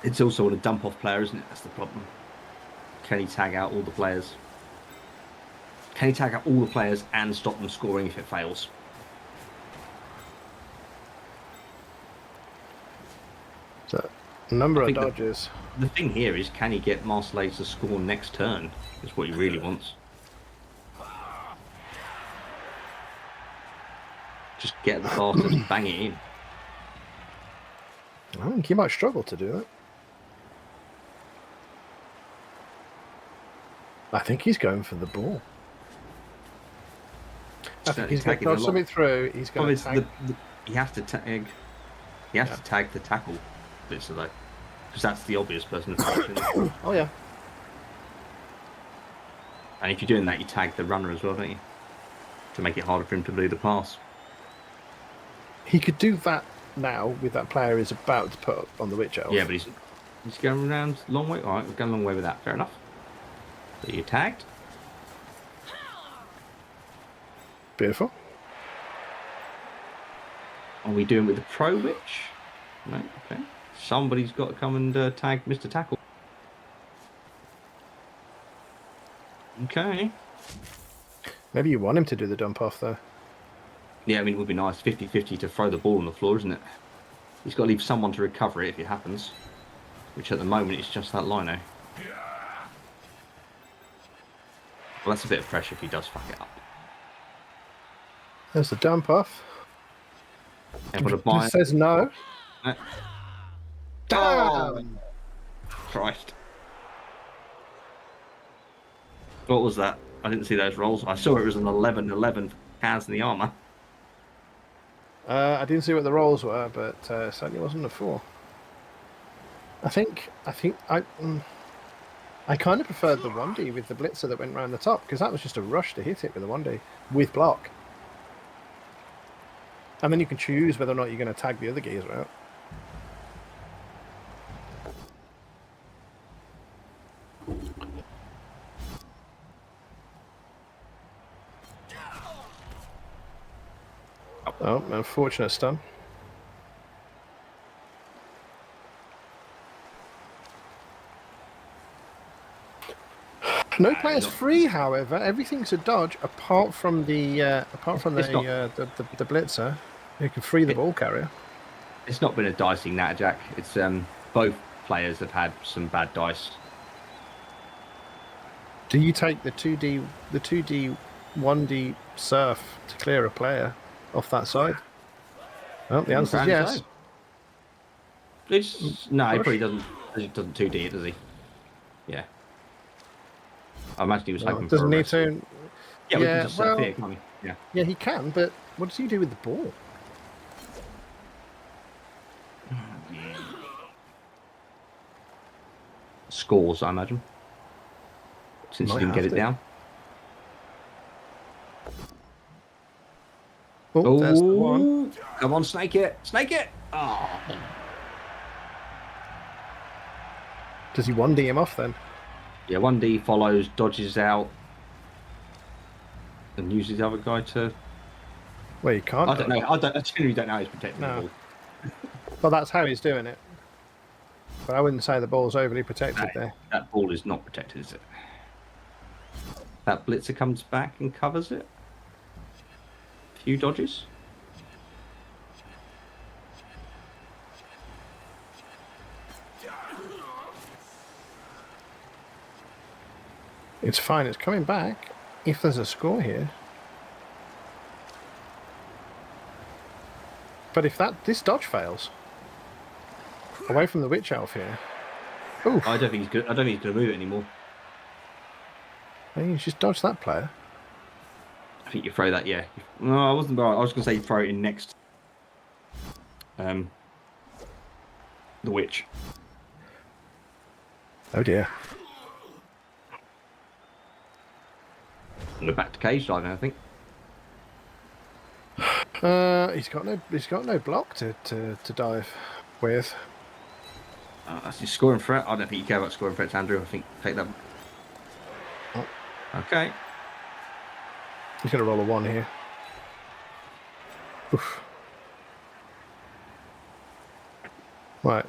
It's also a dump-off player, isn't it? That's the problem. Can he tag out all the players? Can he tag out all the players and stop them scoring if it fails? So, a number of dodges. The thing here is, can he get Marseille to score next turn? Is what he really wants. Just get the bastards and bang it in. I think he might struggle to do that. I think he's going for the ball. I think he's going to throw something through. He's going to tag. He has to tag. He has to tag the tackle bits of that, because that's the obvious person. Oh yeah. And if you're doing that, you tag the runner as well, don't you? To make it harder for him to do the pass. He could do that now with that player he's about to put up on the witch elf. Yeah, but he's going around a long way. All right, we're going a long way with that. Fair enough. So you tagged. Beautiful. Are we doing with the pro witch? No. Okay. Somebody's got to come and tag Mr. Tackle. Okay. Maybe you want him to do the dump off though. Yeah, I mean, it would be nice 50-50 to throw the ball on the floor, isn't it? He's got to leave someone to recover it if it happens. Which at the moment is just that lino. Well, that's a bit of pressure if he does fuck it up. There's the dump off. It says no. Damn! Oh, Christ. What was that? I didn't see those rolls. I saw it was an 11-11 hands in the armour. I didn't see what the rolls were, but certainly wasn't a 4. I think I kind of preferred the 1D with the blitzer that went round the top, because that was just a rush to hit it with a 1D with block. And then you can choose whether or not you're going to tag the other gears out. Oh, unfortunate stun. No players free, however. Everything's a dodge apart from the blitzer, who can free the ball carrier. It's not been a dicing natterjack. It's both players have had some bad dice. Do you take the 2D 1D surf to clear a player off that side? Well, the answer is yes. No, he probably doesn't 2D it, does he? Yeah. I imagine he was hoping for a need to. Yeah, we can just surf here, can't we? Yeah. Yeah, he can, but what does he do with the ball? Scores, I imagine. Since he didn't get it down. Oh, there's the one. Come on, snake it! Snake it! Oh. Does he 1D him off then? Yeah, 1D follows, dodges out, and uses the other guy to... Well, you can't. I don't know. I genuinely don't know how he's protecting the ball. Well, that's how he's doing it. But I wouldn't say the ball's overly protected there. That ball is not protected, is it? That blitzer comes back and covers it. A few dodges. It's fine. It's coming back. If there's a score here. But if this dodge fails, away from the witch elf here. Oof. I don't think he's good. I don't think he's going to move it anymore. Hey, he's just dodged that player. I think you throw that. Yeah. No, I wasn't. I was going to say throw it in next. The witch. Oh dear. And we're back to cage diving, I think. He's got no block to dive with. That's your scoring threat. I don't think you care about scoring threats, Andrew. I think take that. Oh. Okay. He's going to roll a 1 here. Oof. Right.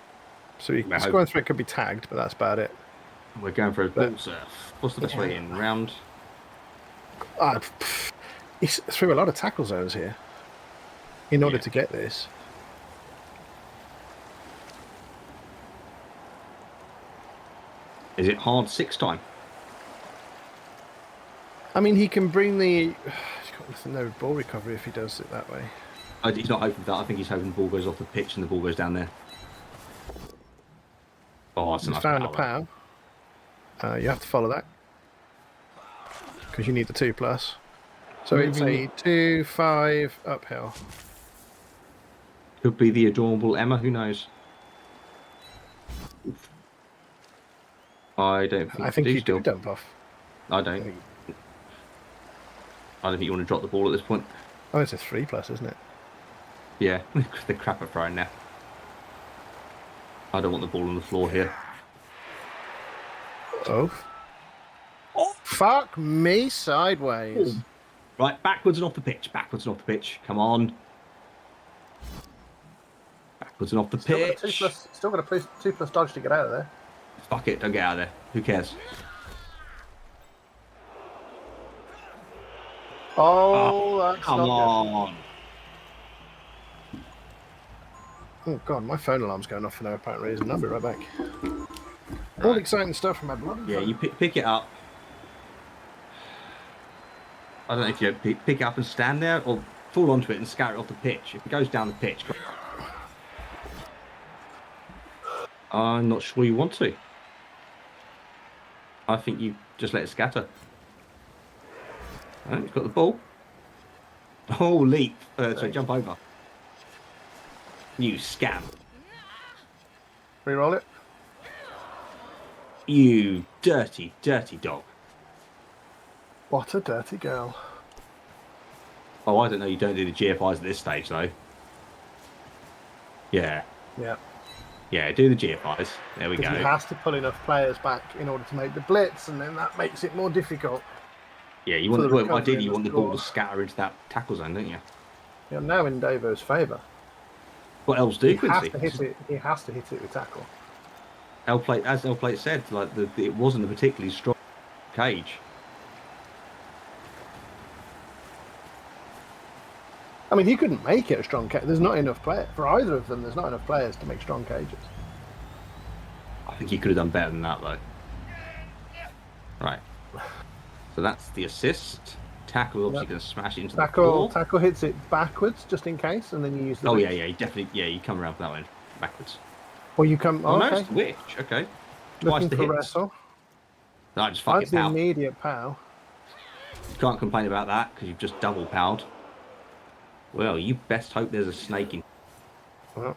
So the scoring threat could be tagged, but that's about it. We're going for a ball surf. What's the best way in? Round? He's through a lot of tackle zones here in order to get this. Is it hard 6 time? I mean, he can bring the... He's got no ball recovery if he does it that way. He's not hoping for that. I think he's hoping the ball goes off the pitch and the ball goes down there. Oh, that's a nice found a pow. You have to follow that. Because you need the 2+. So it's a 2-5 uphill. Could be the adorable Emma, who knows? Oof. I think you do dump off. I don't. I don't think you want to drop the ball at this point. Oh, it's a 3+, isn't it? Yeah, the crap at throwing now. I don't want the ball on the floor here. Oh. Fuck me sideways. Ooh. Right, backwards and off the pitch. Backwards and off the pitch. Come on. Backwards and off the pitch. Still got a 2+ dodge to get out of there. Fuck it, don't get out of there. Who cares? Oh, that's come on. Oh god, my phone alarm's going off for no apparent reason. I'll be right back. All exciting stuff from my blood. Yeah, you pick it up. I don't know if you pick it up and stand there or fall onto it and scatter it off the pitch. If it goes down the pitch, I'm not sure you want to. I think you just let it scatter. Oh, he's got the ball. Oh, leap. Sorry, jump over. You scam. Reroll it. You dirty, dirty dog. What a dirty girl. Oh, I don't know. You don't do the GFIs at this stage, though. Yeah. Yeah. Yeah, do the GFIs. There we go. He has to pull enough players back in order to make the blitz, and then that makes it more difficult. Yeah, you want ideally you want the ball to scatter into that tackle zone, don't you? You're now in Davo's favour. What else do Quincy? He has to hit it with tackle. As L Plate said, like it wasn't a particularly strong cage. I mean, he couldn't make it a strong cage. There's not enough players for either of them. There's not enough players to make strong cages. I think he could have done better than that, though. Right. So that's the assist. Tackle obviously going to smash into the ball. Tackle hits it backwards just in case, and then you use the. Oh, yeah, you definitely. Yeah, you come around for that one backwards. Well, you come. Oh, okay. no, switch. Okay. Looking for wrestle. No, just fucking pow. That's the immediate pow. You can't complain about that because you've just double powed. Well, you best hope there's a snake in. Well,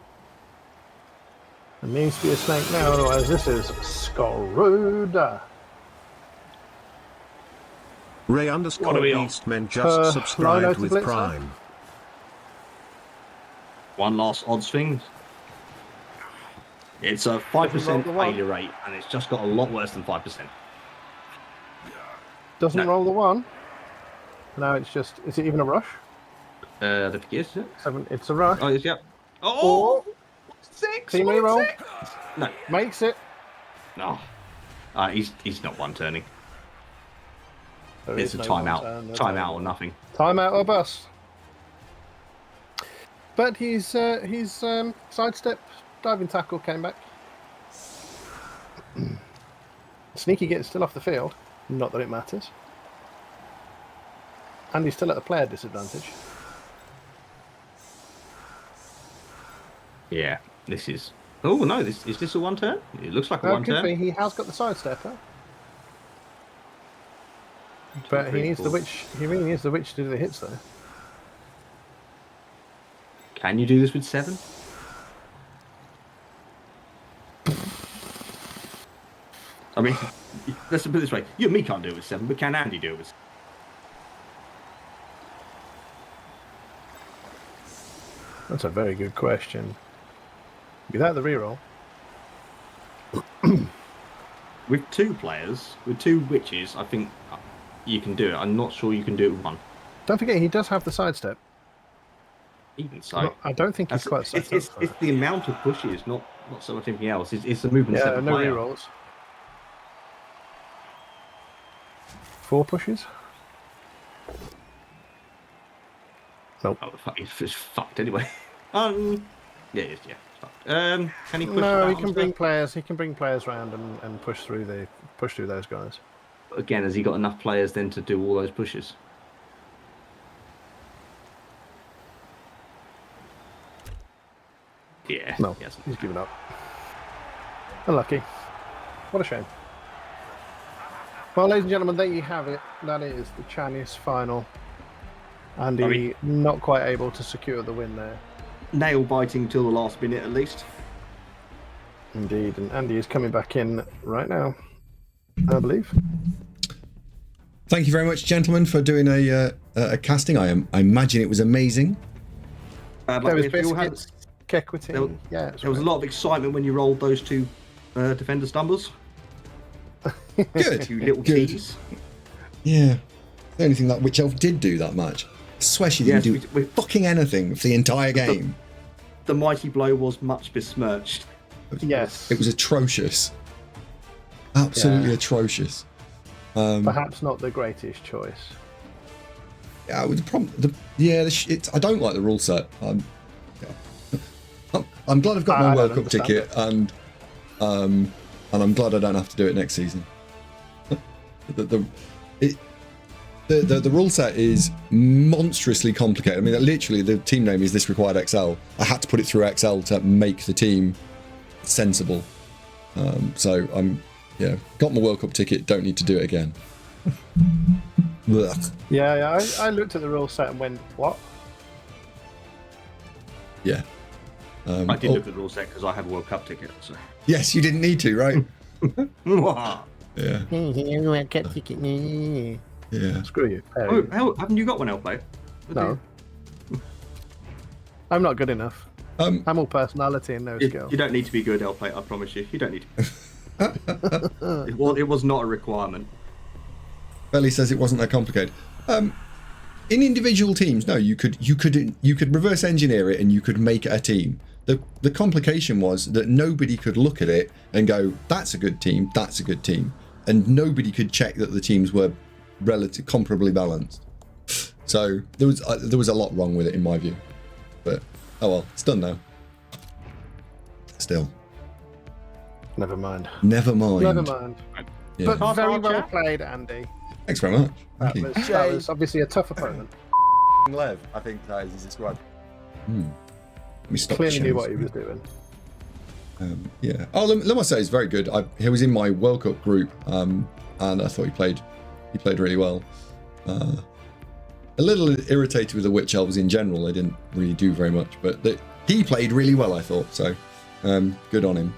there needs to be a snake now, otherwise this is screwed. Ray_Beastmen just subscribed with Prime. One last odds thing. It's a 5% failure rate, and it's just got a lot worse than 5%. Doesn't roll the 1. Now it's just. Is it even a rush? I think it is. It's a rush. Oh, yes, yep. Oh! 6. Team reroll. No. Makes it. No. He's not one turning. It's a no timeout. Timeout or nothing. Timeout or bust. But his sidestep diving tackle came back. Sneaky gets still off the field. Not that it matters. And he's still at a player disadvantage. Yeah, this is. Oh no! Is this a one turn? It looks like a one turn. He has got the sidestepper, but he needs the witch. He really needs the witch to do the hits, though. Can you do this with 7? I mean, let's put it this way: you and me can't do it with 7, but can Andy do it with 7? That's a very good question. Without the reroll. With 2 players, with 2 witches, I think you can do it. I'm not sure you can do it with 1. Don't forget, he does have the sidestep. Even so, I don't think he's quite set it's up for it. the amount of pushes, not so much anything else. It's the movement step. No rerolls. 4 pushes. Nope. Oh, it's fucked anyway. Yeah, it's fucked. Can he push? No, he can bring players. He can bring players around and push through those guys. Again, has he got enough players then to do all those pushes? Yeah. No, he hasn't. he's given up. Unlucky. What a shame. Well, ladies and gentlemen, there you have it. That is the Chalice final. Andy not quite able to secure the win there. Nail biting till the last minute at least. Indeed, and Andy is coming back in right now, I believe. Thank you very much, gentlemen, for doing a casting. I imagine it was amazing. There was biscuits, equity. There was a lot of excitement when you rolled those 2 defender stumbles. Good. 2 little Good. keys. Yeah. The only thing that Witch Elf did do that match. I swear she didn't do fucking anything for the entire game. The mighty blow was much besmirched. Yes. It was atrocious. Absolutely atrocious. Perhaps not the greatest choice. Yeah, with the problem. I don't like the rule set. I'm glad I've got my World Cup ticket, and I'm glad I don't have to do it next season. The rule set is monstrously complicated. I mean, literally, the team name is This Required XL. I had to put it through XL to make the team sensible. So got my World Cup ticket. Don't need to do it again. Yeah. I looked at the rule set and went, what? Yeah. I did look at the rule set because I had a World Cup ticket. So. Yes, you didn't need to, right? Yeah. World Cup ticket. Yeah. Screw you. Haven't you got one, L-Play? No. I'm not good enough. I'm all personality and no skill. You don't need to be good, L-Play, I promise you. You don't need to. It was not a requirement. Belly says it wasn't that complicated. In individual teams, no, you could reverse engineer it and you could make it a team. The complication was that nobody could look at it and go, that's a good team, that's a good team. And nobody could check that the teams were comparably balanced. So there was a lot wrong with it in my view. But oh well, it's done now. Still. Never mind. Yeah. But very well played, Andy. Thanks very much. That was obviously a tough opponent. Lev, I think that is his squad. Let me stop Clearly knew what he was doing. Yeah. Oh, let me say, he's very good. He was in my World Cup group, and I thought he played really well. A little irritated with the Witch Elves in general. They didn't really do very much, but he played really well, I thought. So, good on him.